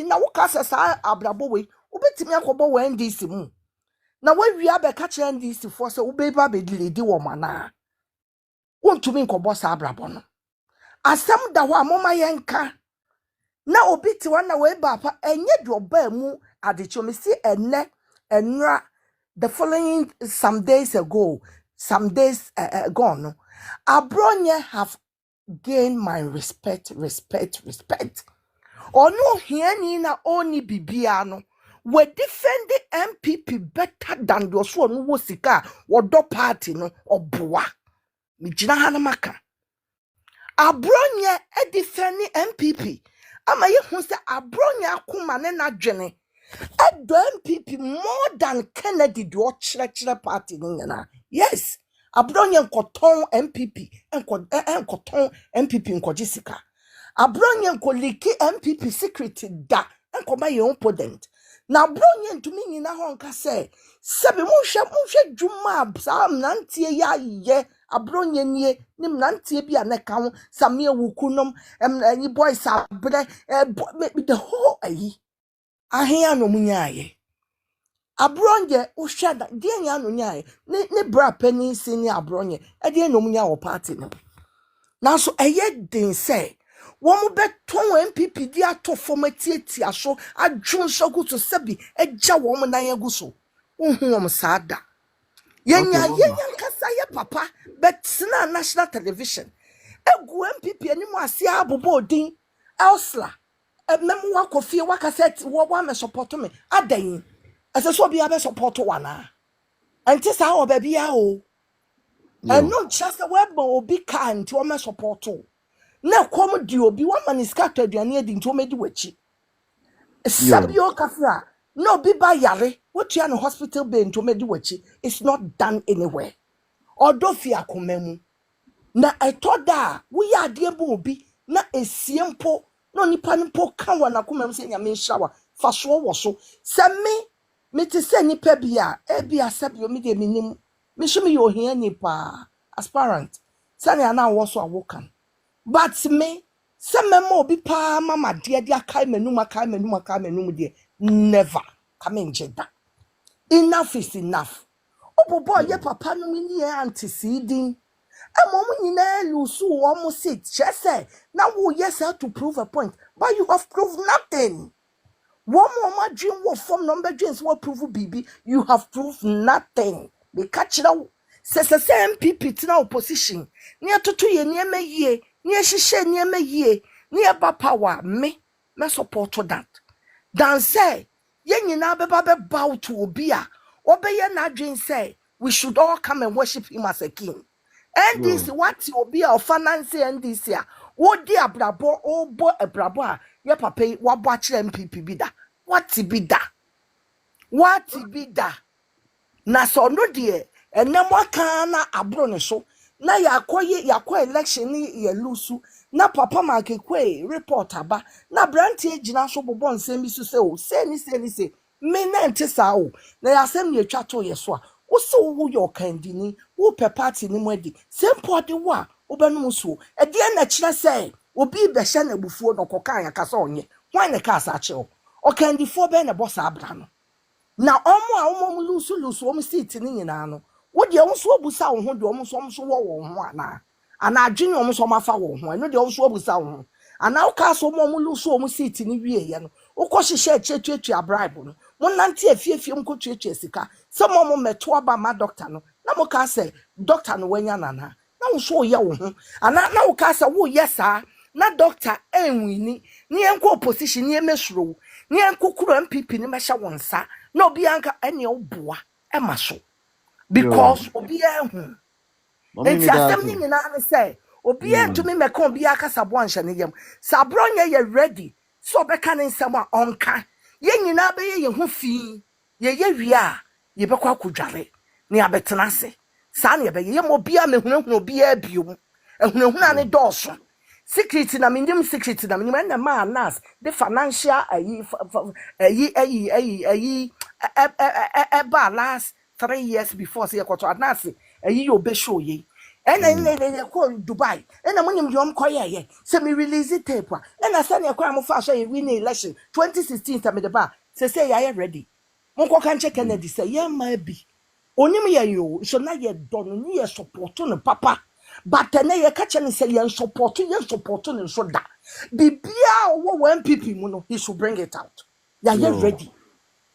na wo ka sesa abrabo we obetimi akobo wa NDC mu na we wi abeka che NDC fo se wo be ba be lidi wo mana wontumi nkobo sa abrabo no asem da ho amoma yenka na obi ti wana we ba pa enye de oba mu adecho me si enne enra the following some days gone abronye have gained my respect ono hiani na oni bibia no we defend the MPP better than those one wo sika wodo party no oboa mi gina ha na maka abronye e defend MPP ama ye hu se abronye akoma ne na dwene edo MPP more than Kennedy do chire party nyina yes abronye nkoton MPP enkoton MPP nkojisika abronye nkoliki MPP secret da enkoma ye opponent na abronye ntumi nyina ho nka sebe mohwe dwuma sa mnantie ya ye abronye nie ni mnantie bia ne ka ho samie wukunom any boys abre the whole ayi ahia no munyaaye abronye uhwe da de nya no nyaaye ne bra pani sini abronye e de no munya wo party no na so eye din say wo mu beton MPP di ato formatiti aso adwun so guto sabi eja wo mu nan aguso unhu wo saada yenya nkasa ye papa but na national television egu MPP ani mu ase abobo odin elsla memu wakofie wakaset wo me support me adan aseso bia be support wana anti sa wo bia o eno chase we ba obi ka nti wo me support na kom di obi wa maniskato aduane adi nti wo medi wachi sabio kafra no obi ba yare wotua no hospital bill nti wo medi wachi it's not done anywhere odofi akomemu na etoda wo ya ade bu obi na esiempo no nipa nipo ka wana komem se nyame hyawa fa so wo so se me te se nipa bia e bia sabio me de minim me so me yo hia nipa aspirant sane ana wo so awokan but me se memo obi pa mama de akai menum de never come in jeda enough is enough obobo ye papa no ni anteceding amom nyina lusu wo mo sit chese na wo yes to prove a point but you have proved nothing. One more dream what form number dreams what prove bibi you have proved nothing. Be catch now say MPP tina opposition near to ye near me ye near shishe near me ye near ba power me support to that dan say ye nyina beba bow to obia obeye na dream say we should all come and worship him as a king. And this what obi a finance NDC a wo di abrabo obo abrabo a ye papa wa bo a kire MPP bi da what be da na so no de enam aka na abro ne so na yakọ election ni ye lusu na papa makekwe report aba na brantie gina so bobo nsem bi so se o se ni se me na ntesa o na yasem ye twa to ye so a so who your candini, who per party ni mwedi, same party wa, ubenusu, a dear nature say, will be the shana before no cocaine casonye, why the casa chill, or candy for ben a boss abrano. Now, almost lose, almost sitting in ano. What the also was sound who almost one. And I dream almost on my foul one, no, the also was sound. And now castle lose almost sitting in the o course she shared church a bribe. One nanty a few film could Jessica. Some moment met to about my doctor. No, Namoka say, Doctor no when yana. Now show you. And now cast a woo, yes, sir. Na doctor and winnie, near position near Mesro, near Kukuru and Pipi, Mesha one, sir. No bianca any old boy, Emma so. Yo, Because Obia. mommy Enti me that asem ni thing. nyina ne say obi entumi meka obi aka sabo anhye ne yam sabronya ye ready so beka ne nsem a onka ye nyina be ye ho fi ye wi a ye bekwa kodware ne abetena ase sa ne be ye mo obi a mehunahuna obi a biom ehunahuna ne dɔɔso secret na minim secret na minim na ma nas the financial ba last 3 years before say ekoto anas ayi obe show ye ena ko Dubai ena munim yom koye ye say me release tape ena say ne kwa mo fa so ye win election 2016 ta me de ba say ya ready monko kan check Kennedy say ye ma bi onim ye yo so na ye don ni ye support no papa but na ye ka che ne say ye support no so da bibia wo MPP mu no he should bring it out ya ye Yo, ready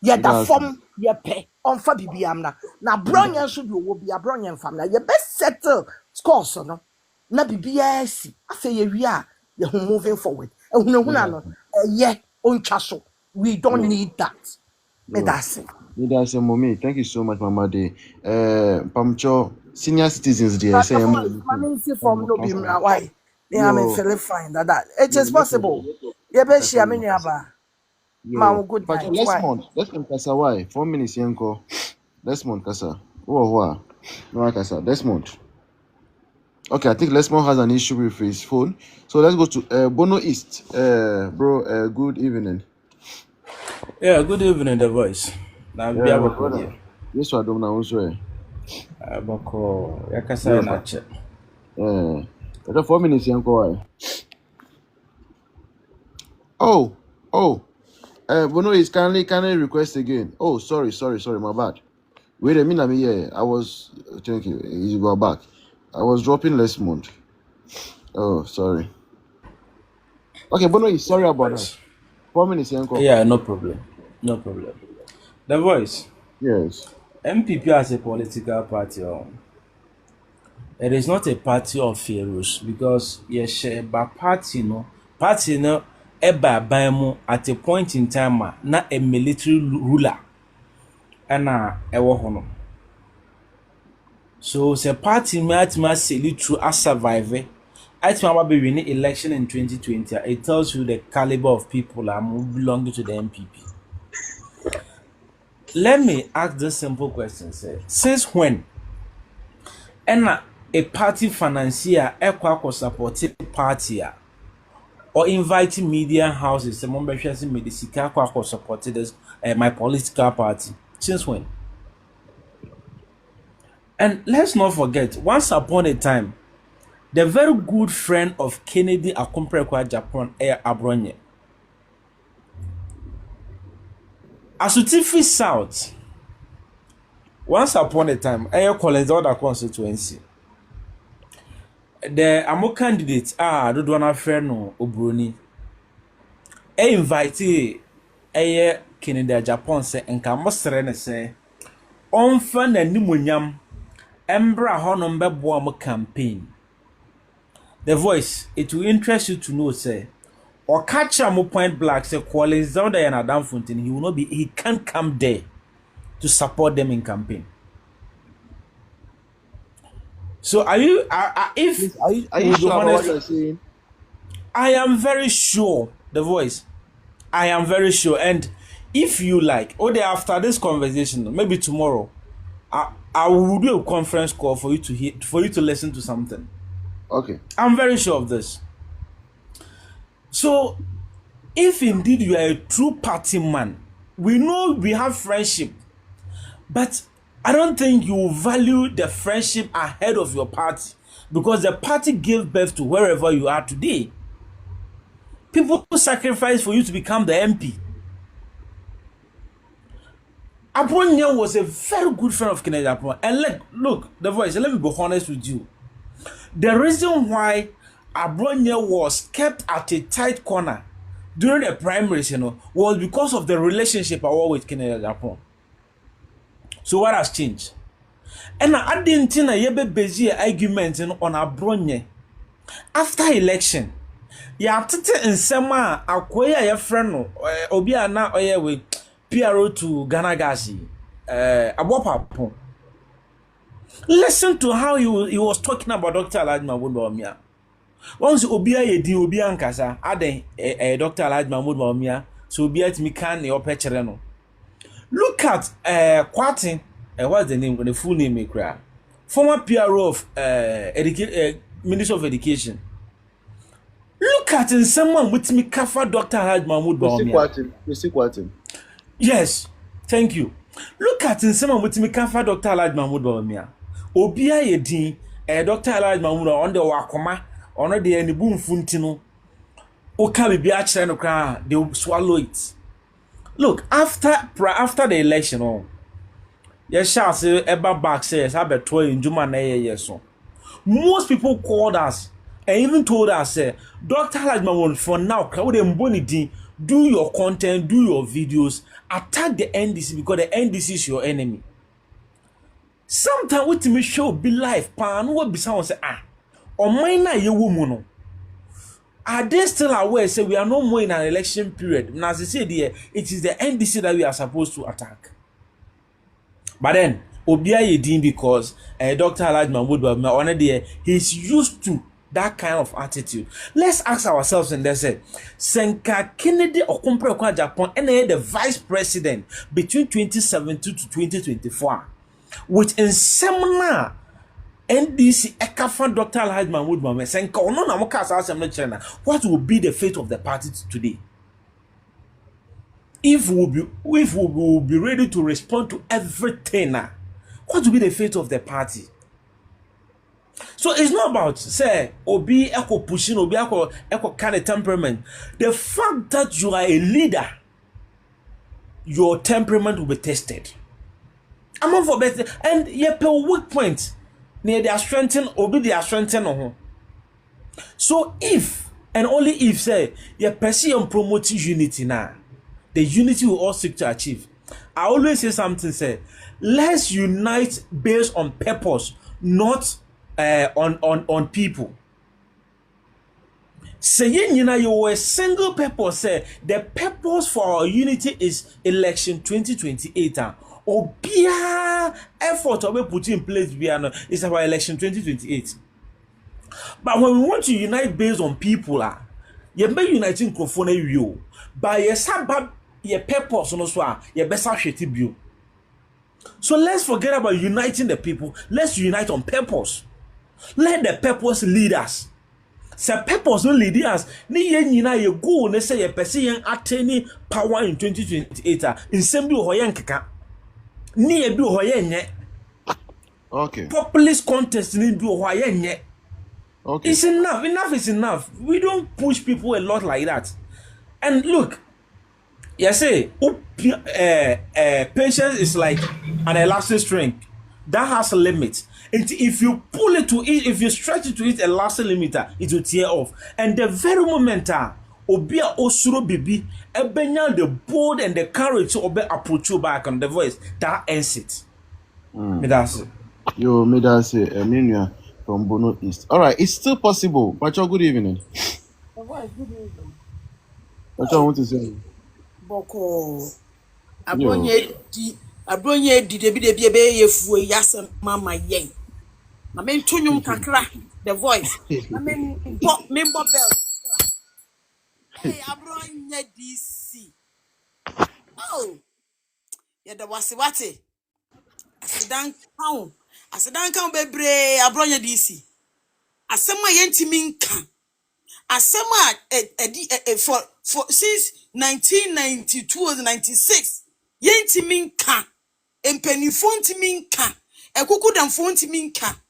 ye me da that thing. form ye pe on fa bibiam na bronya so bi wo bia bronya fam na ye be settle scores no na bibia si afa ye wi a ye ho moving forward Me ehunahuna that no thing. ye ontwa so we don't Yo, need that me yo. that's it. Me that say, mommy. Thank you so much, Mama Day. Pamcho, senior citizens there But the say, voice, mommy, see from no be why. Me am Yo, feeling fine that it yo, is no problem. possible. You be Kasa, share me nearby. yo, Man, good Pacho, night. Why? let's month, Kasa, why? 4 minutes, yanko. Let's month, Kasa. Oh, no, Kasa, let's month. Okay, I think Lesmond has an issue with his phone. So let's go to Bono East. Bro, good evening. Yeah, good evening, the voice. Now, be Yeah, my able brother. Yes, I don't know. Abako, Yakasa Yo, and Ache. the 4 minutes, yanko. Oh, oh. Bono East, kindly request again. Oh, sorry, my bad. Wait a minute, yeah. I was, thank you. You are back. I was dropping Lesmond. Oh, sorry. Okay, Bono East, sorry about that. Voice. 4 minutes, yanko. Yeah, no problem. No problem. The voice. Yes. MPP as a political party, it is not a party of heroes because yes, but party no, eba baimu at a point in time, na a military ruler, and ewo hono. So the party might sell through a survivor. I remember we win election in 2020. It tells you the caliber of people who belong to the MPP. Let me ask this simple question: say, since when a party financier supporting party or inviting media houses, some members in Medisika supported this my political party? Since when? And let's not forget, once upon a time, the very good friend of Kennedy Akumprekwa Japan Air Abronye. Asutifi South, once upon a time, Air Colenzada constituency. The Amo candidate, do one friend no Obroni. Invite Air Kennedy Japan say, and Kamosrene say, on fan and Nimunyam, Embra Honombe Boamo campaign. The voice, it will interest you to know, say, or catch a point black say Collins down there and Adam Fontaine, he can't come there to support them in campaign. So are you if Please, are you we'll be sure about what honest, you're saying? I am very sure the voice. I am very sure. And if you like, or day after this conversation, maybe tomorrow, I will do a conference call for you to hear for you to listen to something. Okay. I'm very sure of this. So if indeed you are a true party man, we know we have friendship. But I don't think you value the friendship ahead of your party because the party gave birth to wherever you are today. People sacrifice for you to become the MP. Abronya was a very good friend of Kennedy Aponya. And look, the voice, let me be honest with you. The reason why Abronya was kept at a tight corner during the primaries, was because of the relationship I had with Kennedy Aponya. So what has changed? And I didn't think I ever busy argument on Abronya. After election, ya tete nsema akoya ya friend no obi ana oye we PRO to Ghana gas abopapo. Listen to how he was talking about Dr. Alhaji Mahmoud Bawumia. Once obi ayedi obi ankasa aden Dr. Alhaji Mahmoud Bawumia so obi atimi kan ne opechere no. Look at Kwatin what's the name, the full name kra, former PRO of Minister of Education. Look at someone with me kafa Dr. Alhaji Mahmoud Bawumia. Mr. Kwatin. Yes, thank you. Look at someone with me kafa Dr. Alhaji Mahmoud Bawumia. Obia yedin Dr. Alhaji Mahmoud on the wakoma on the enibu mfuntino. Oka bibi a kire no kra, they will swallow it. Look, after the election yes, shall say eba back says abeto njuma na yeso. Most people called us and even told us, Dr. Alhaji Mahmoud, for now, do your content, do your videos, attack the NDC because the NDC is your enemy. Sometimes what me show be life, pan what be someone say, or mine na ye woman. Are they still aware? Say we are no more in an election period. Now, as I said here, it is the NDC that we are supposed to attack. But then, Obia Yedin because Dr. Alhaji Mahmoud Bawumia, he's used to that kind of attitude. Let's ask ourselves and they say, Senka Kennedy Okonkwo Japan and the vice president between 2017 to 2024, which in seminar NDC Ekafa Dr. Alhaji Mahmoud Bawumia Senka ono na moka sa asem China. What will be the fate of the party today? If we will be ready to respond to everything now, what will be the fate of the party? So it's not about say obi echo pushing obi echo kind of temperament. The fact that you are a leader, your temperament will be tested. I'm on for better and ye per weak point near their strengthen obi their strengthen. So if and only if say you pursue and promoting unity now, the unity we all seek to achieve. I always say something say, let's unite based on purpose, not on people. Say you a single purpose. Say the purpose for our unity is election 2028. Obia effort to be put in place is about election 2028. But when we want to unite based on people, you may uniting crofone you. But yes, your purpose no so your best sheti. So let's forget about uniting the people. Let's unite on purpose. Let the purpose lead us. Say purpose no lead us. Ni yen nyina ye go ne say ye pese yen attain power in 2028. In same bi ho yen keka. Ni e bi ho yen nye. Okay. Populist contest ni bi ho yen nye. Okay. It's enough. Enough is enough. We don't push people a lot like that. And look, you say, patience is like an elastic string that has a limit. And if you pull it to it, if you stretch it to its elastic limiter, it will tear off. And the very moment, Obia Osuro Bibi, Ebenya the bold and the courage to obey approach you back on the voice, that ends it. Me that's it. Yo, me that's it. Emilia from Bono East. All right, it's still possible. But good evening. Good evening. What I want to say. Boko. Yo. Abronye di debi ye fu yasem mama yen. Na men tunyum kakra the voice. Na men bo bell. Hey abronye DC. Oh. Ya da wasiwate. Asidan kan bebre abronye DC. Asema yentimi nka. Asema for since 1992 or 96 yentimi nka Empenifo ntimi nka. Ekukudamfo ntimi nka.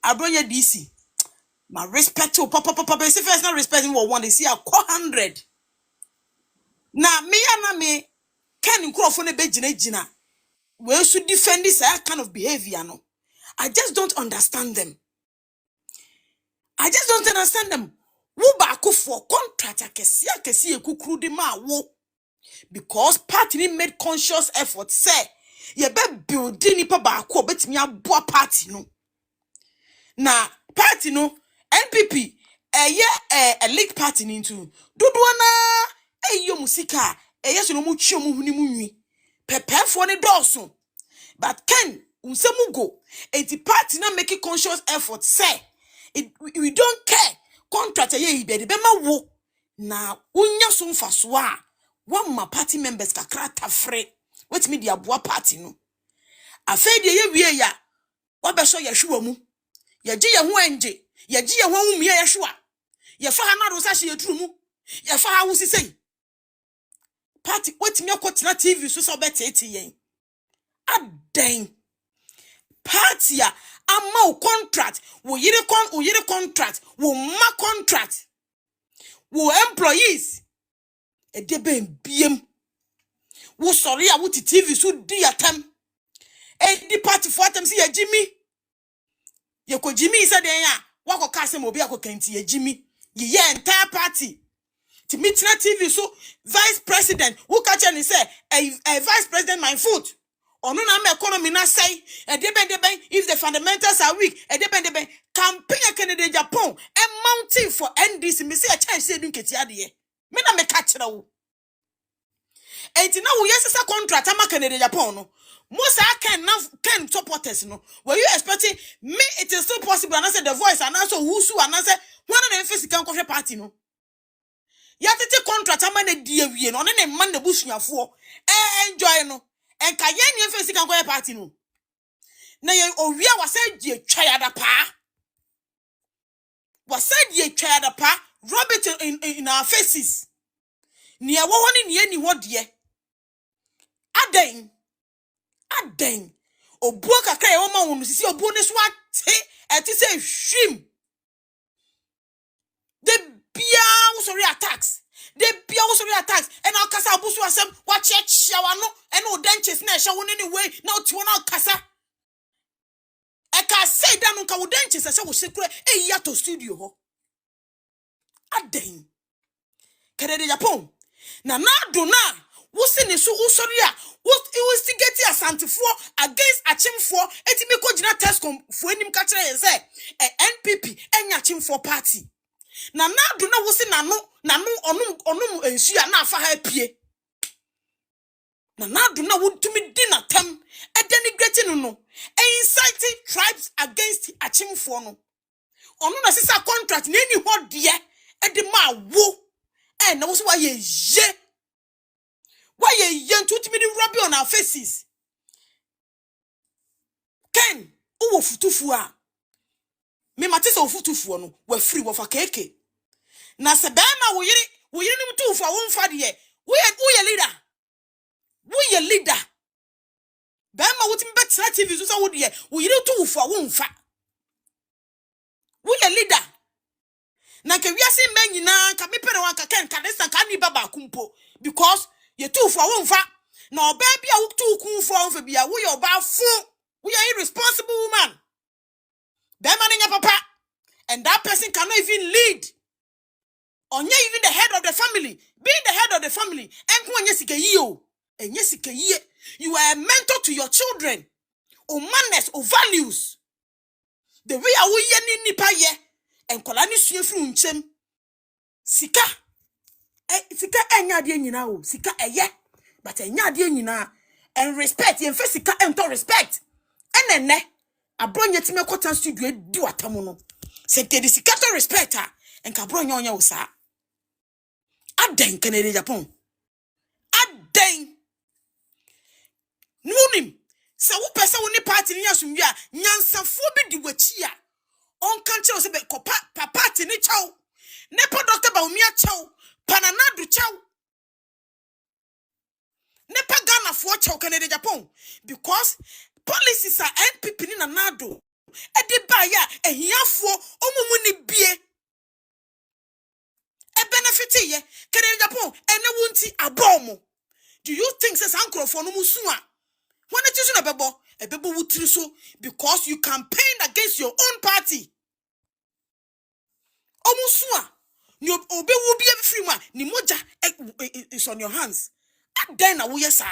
Abronya DC. My respect to papa say first not respecting what one they see a 100. Na me and me can nkrofo ne be gina. We should defend this kind of behavior no. I just don't understand them. I just don't understand them. Wo ba ko for contract akesi ekukuru de ma wo because party made conscious effort say ye be building nipa ba ko betimi aboa party no. Na party no NPP a league party into dodoana eyo musika so no mu twi mu huni mu nwi pepefo ne dɔɔso but Ken unsemu go enti party na make conscious effort say we don't care contract ye be de ma wo na unya so mfaso a one ma party members kakra tafre wetimi di aboa party no afei de ye wie ya wabeso ye hwe mu ye gi ye ho anje ye gi ye ho umie ye hwe a ye fa ha na do sa hye turu mu ye fa ha wo sisei party wetimi akotena TV so so betete yen aden party a ama contract wo yire contract wo ma contract wo employees e de ben biem wo sorry a wo ti TV so di atam e di party for atam si ya Jimmy ye ko Jimmy said den a wako ka se mo bi akokanti ya Jimmy ye entire party to meet na TV so vice president who catch and say a vice president my foot onu na me economy na say e de ben if the fundamentals are weak e de ben campaign Canada Japan and mounting for NDC me say a chance say dun ketia de me na me catch na wo enti na wo yesesa contract ama Canada Japan no Musa can supporters no were you expecting me it is still possible and I said the voice and also whosu and I said one of them face can coffee party no yatete contract amane die wie no ne man na busuafo enjoy no enka ye ne face kan go party no na ye owia wasa die twayada pa rub it in our faces ne wo woni ne ni ho de aden obuo kakra ye wo ma wonu sisi obuo ne so ate eti say hwim the bia sorry attacks and our kasa abusu asem wa chechia wa no and o denches na ehwe woni ni way na oti wona kasa e ka say da no ka wo denches ehwe wo sekure e ya to studio ho aden Canada Japan na do na wo se ne so wo sorry a wo instigate asantifo against achimfo etimi ko gina tescom fo enim ka kire say NPP enya achimfo party na do na wo se na no onum ensu a na afa ha pie na do na wo tumi di na tem e denigrating no inciting tribes against achimfo no onu na sisa contract na eni ho de e de ma wo na wo so wa ye ntutumi di rub on our faces Ken wo futufu a me matese wo futufu no wa free wo fa keke na se ba ma wo yiri nim tufu a wo mfa de wo ye leader ba ma wo timi betra TV so wo de wo yiri tufu a wo mfa wo ye leader na ke wiase men nyina ka me pere wan ka Ken ka desa ka ni baba kumpo because ye tufu a wo mfa na oba bia wo tu kumfo wo fa bia wo ye oba fu wo ye irresponsible woman ba ma nya papa and that person cannot even lead onye even the head of the family being the head of the family enko onye sikayi o enye sikayi you are a mentor to your children o manners o values the way awo ye ni nipa ye enkola ni suefuru nchem sika enya de nyina o sika eye but enya de nyina and respect ye fa sika ento respect enene abronye time kwota studio di watamu no se ke di sika to respect a enka abronye onya wo sa aden Canada Japan aden nunim se wo pese wo ni party ni asumwi a nyansafo bi di wachi a on kan che wo se be kopa party ni chaw ne pa Dr. Baumia chaw pananadu chaw ne pa Ghana for chow Canada Japan because policies are NPP in anado. E de ba ya ehiafo omumuni bie e benefit ye Canada Japan ene wunti abomo. Do you think says uncle for no musua? When it is a bebo wutri so because you campaign against your own party. Omusua, you obe will be a free man, ni moja is on your hands. At then a we sa.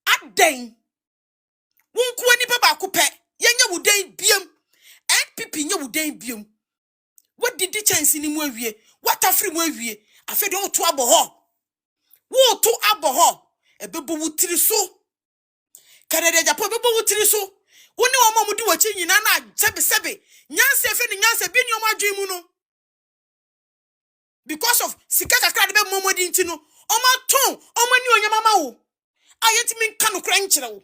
At then won't any baba coupe, yenya would day bium, and pippin would day bium. What did the chance in him? What a free way? I fed all to Aboho. Woe to Aboho, a bebo wutri so. Canada Japan bebo wutri so. Woni wa mamu di wachi nyina na sebe nyanse fe ni nyanse bi ni o madwen mu no because of sika kakra de be momodi nti no o ma ton o ma ni onyama ma wo ayeti min ka no kra nkyere wo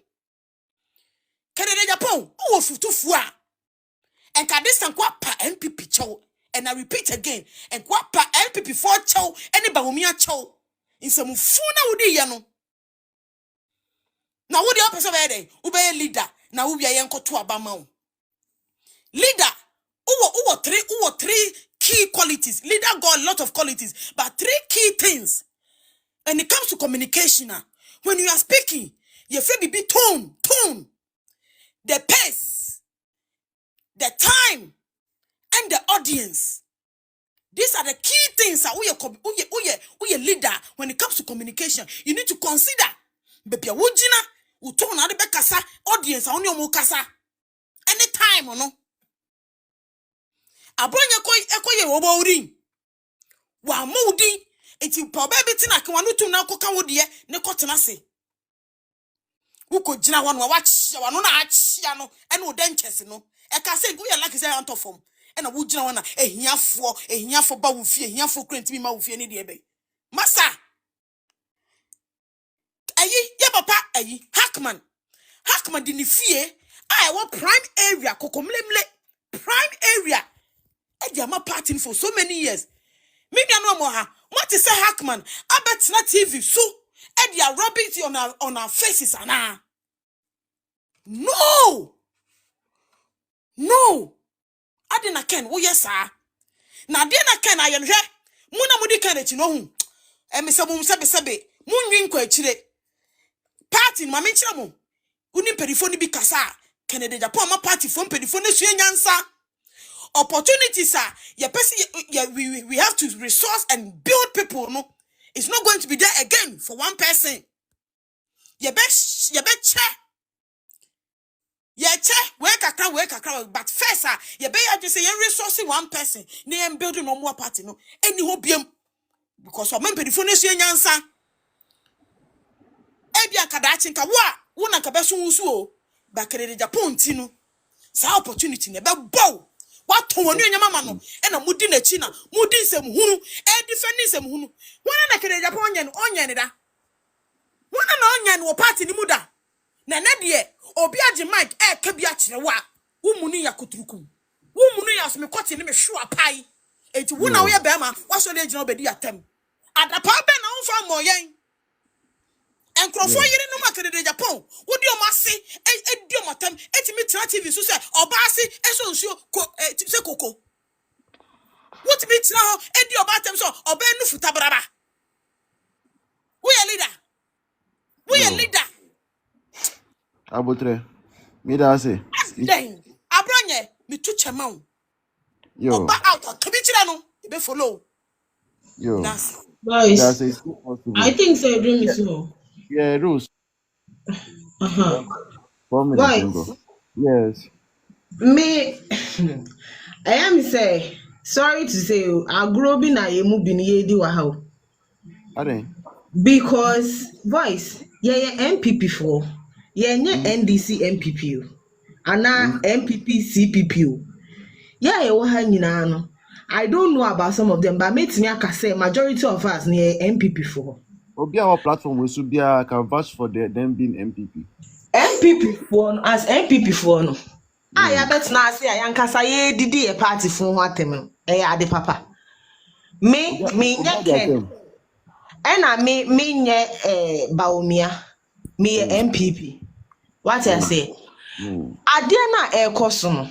Canada Japan o wo futufu a enka distant kwa pa MPP chow and I repeat again and kwa pa MPP for chow ene ba homia chow insemu fu na wodi ye no na wodi opese be dey wo be leader na wo bia ye nkoto abama wo leader three key qualities. Leader got a lot of qualities, but three key things. When it comes to communication, when you are speaking, you feel be tone, the pace, the time, and the audience. These are the key things that we leader when it comes to communication. You need to consider. Baby, wujina, utone na de kasa audience on your mukasa. Anytime or no. Abronya ekoye obo uri wa mudi enti pa ba betina ke wanu tum na koka wo de ne kotena se uko gina wanu wa chia wanu na achia no ene o denchese no e ka se go ya like say antofom ena wo gina wana ehiafo ba wo fie ehiafo krentimi ma wo fie ne de be masa ayi ya papa ayi hackman di ni fie I want prime area kokomlemle prime area Ediama party for so many years. Me no more ha. What is a hackman? I bet not TV so Edia rubbing on our faces ana. No. I didn't ken. Oh yes sir. Na didn't ken I am here. Muna mudi ken it no hu. E me sebe. Mun win kwa chire. Party ma me chire mo. Uni perifoni bi kasa. Kennedy Japan ma party from perifoni su nyansa. Opportunities are we have to resource and build people. No, it's not going to be there again for one person. You bet che work kakra. But first, you bet you just say you resourcing one person. They am building no more party. No, any hobium because of member the phone is nyansa. Ebia kadachin ka wa na kabeso nsuo ba Canada Japan tinu. Sa opportunity ne be bow. What one you mama no and a mudi na china mudi sem hunu e defending sem hunu wana na kere Japan onye ne da wana na onye no party ni muda na na de obi age mic e ka bia kire wa wo munu ya koturukum wo munu ya so me kwoti ne me hwe apai enti wo na wo ye be ma wa so le gina obedi atem adapa be na wo fa mo yen enkrofo yiri no makere de Japan wo di o mase e di o matam etimi tra TV so se oba ase eso nsuo se koko wo ti bi tra ho e di oba atam so oba nu futa braba wo ye leader Abotre. Me da say. then abronye me tu chema Yo. oba out kabi kira no e be follow Yo. that's That Boys, say it's possible. I think so. Dream is so. Yeah, Rose. 4 minutes Boys, ago. Yes. me, I am say sorry to say, I grow up in a movie near the wow Are they? because boys, yeah, MPP for yeah, NDC MPP, and now MPP CPP. Yeah, no. I don't know about some of them, but makes me say majority of us near MPP for. Obi our platform we should be can vouch for them being MPP. MPP for as MPP for no. I bet na say ayankasa ye didi e party fun ho atem. Ade papa. Me nye ken. E na me nye baomia. me MPP. What I say? Adiana ekoso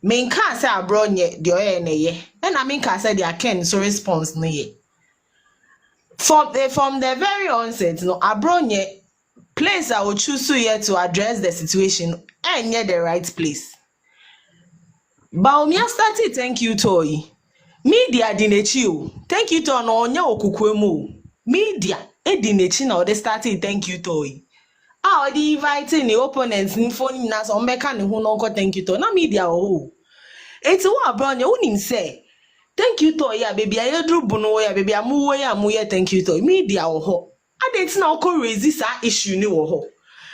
me nka say abronye de oye na ye. And I mean ka say they ken so response no ye. From the very onset, no abronye place I would choose here to address the situation and yet the right place. Baumia started thank you toy. Media dinechi o. Thank you to no onya okukwemu. Media e dinechi na they started thank you toy. Ah, the inviting the opponents ni phone na so mbeka ne ho no thank you to na media o. Eti wo abronye unim say thank you to ya baby ayedru bunu ya baby amuwo ya amuye thank you to media wo ho. Adenti na okọ resist that issue ni wo ho.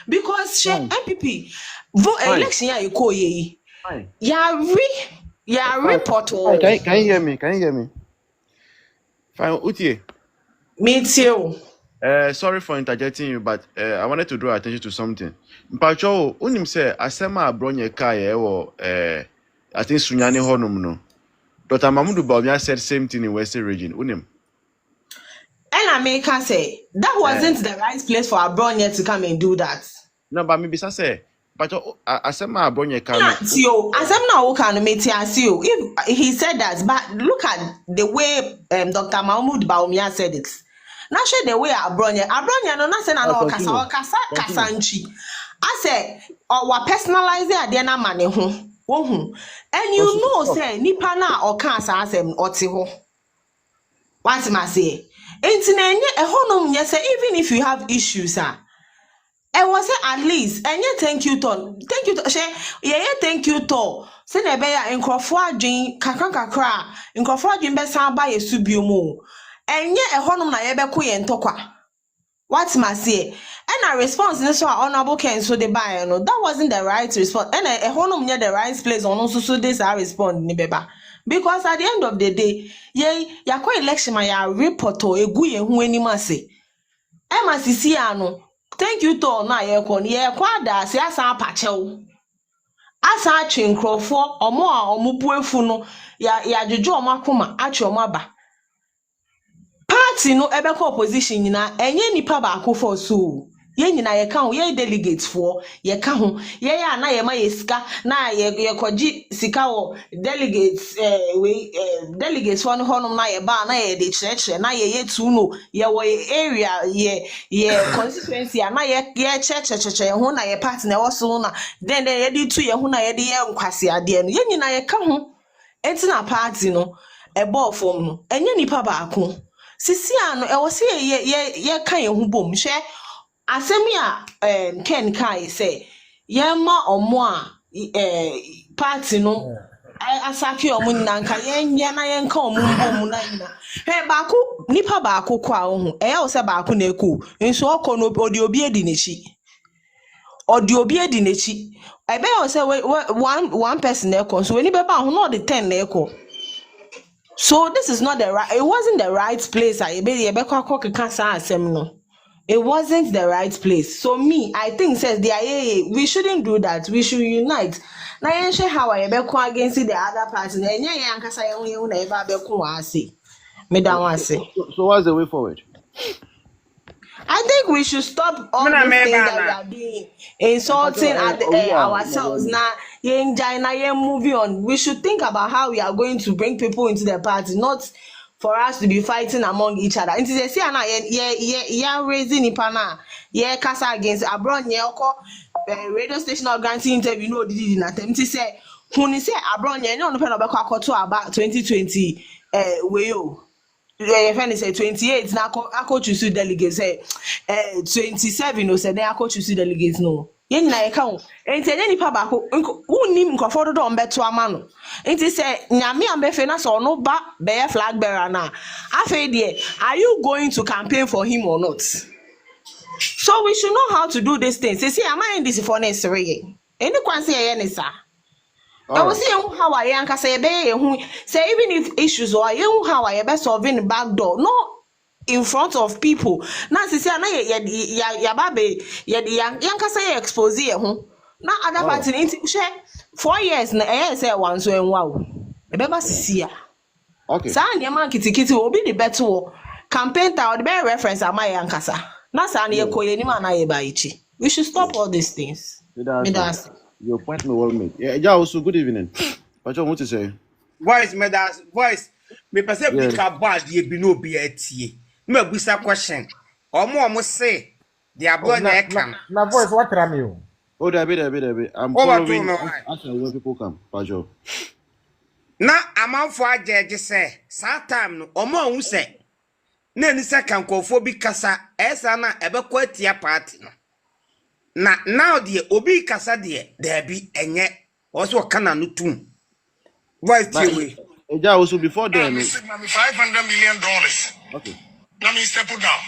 Because she MPP vote election ya eko ye. Ya report o. Can you hear me? Can you hear me? Fine, Utie. Me too. Sorry for interjecting you, but I wanted to draw attention to something. Mpacho, unim say asema abronye kaye or I think Sunyani Honum no. Dr. Mahmoud Bawumia said same thing in Western region. Unim. And America say that wasn't the right place for Abronye to come and do that. No, but maybe say, but asema abronye kaye. If he said that, but look at the way Dr. Mahmoud Bawumia said it. Now show the way Abronye no na say na no kasanchi. I say or personalize the na mane ho. And you know say nipa na o kan asem oti ho. What am I say? Enti na enye ehonom nye say even if you have issues I was say at least enye thank you to thank you to say na be ya nkrofo adwen kakra nkrofo adwen be san ba yesu biomu enye ehonom na ye be ko ye ntokwa. What am I say? And a response this one honorable Ken so the buy no that wasn't the right response. And a honum near the right place on also so this I respond ni beba. Because at the end of the day, ya kwa election ma ya report o egu ye hu anima se. Emma sisi ano. Thank you to na ye kwa da se asa apache wo. Asa atwe nkrofo omo a omo puefu no ya djojo omo akoma atwe omo aba. Party no ebe ko opposition nyina enye nipa ba akofo so. Ye nyina ye ka ho ye delegates for ye ka ho ye ya na ye ma ye sika na ye koji sika wo delegates delegates for no honom na ye ba na ye de church na ye tu no ye wo area ye constituency na ye church ho na ye party na wo so na then ye di tu ye ho na ye de ye nkwase ade no ye nyina ye ka ho enti na party no ebo form no enye nipa ba ako sisi ano e wo se ye kan ye hu bom hwe asemi a Ken kai say yema omo a party no asaki omo nanka yenye na yenka omo mbom na nyina he baako nipa baako kwa ho e o se baako na eku nso okọ no odi obi edi nechi ebe o se one person na ekọ so we ni be ba ho no the 10 na ekọ. So this is not the right, it wasn't the right place. It wasn't the right place. So me, I think says we shouldn't do that. We should unite. Now you share how I be against the other party. So what's the way forward? I think we should stop all the things that we are doing, insulting ourselves. Now, moving on. We should think about how we are going to bring people into the party, not for us to be fighting among each other. And to say, raising ipana, kasa against Abron, radio station or granting interview, no, did in attempt to say, when you say Abron, no, about 2020, your friend say 28 now I coach you delegates say 27 no say then I coach you delegates no yen na account enti any pa ba ko unim nkofo do mbeto ama no enti say nyame ambefe na so no ba be flag bearer na afa de are you going to campaign for him or not? So we should know how to do these things. See am I in this for next year any kwan say ye ne sa I was saying how AyEka say even if issues or how I be solving the back door, not in front of people. Now say na ya babe yanka say expose now other party 4 years na say one so en wow. E be ba sisi a. Okay. Sa nyama kitikiti obi the better campaign ta or the reference am AyEka sa. Na sa na ye koye ni ma na ye ba ichi. We should stop all these things. Midas. Your point no well made. Yeah, also good evening. But what to say? Voice medas voice me pese bi Yeah. ka bad ye bi no bi atie me busa question omo say the Oh, abronya e kan na voice what ram you? Oh, there. I'm over to following me as where people come. Pajo. na amanfo ajeje say sa time no omo hu say na ni se kan kofo bi kasa esa na ebekọ atia party no na now the obi kasa de there be enye also kana no tum voice tie But we yeah, also before Ah, then. me say $500 million. Okay. Now me step down.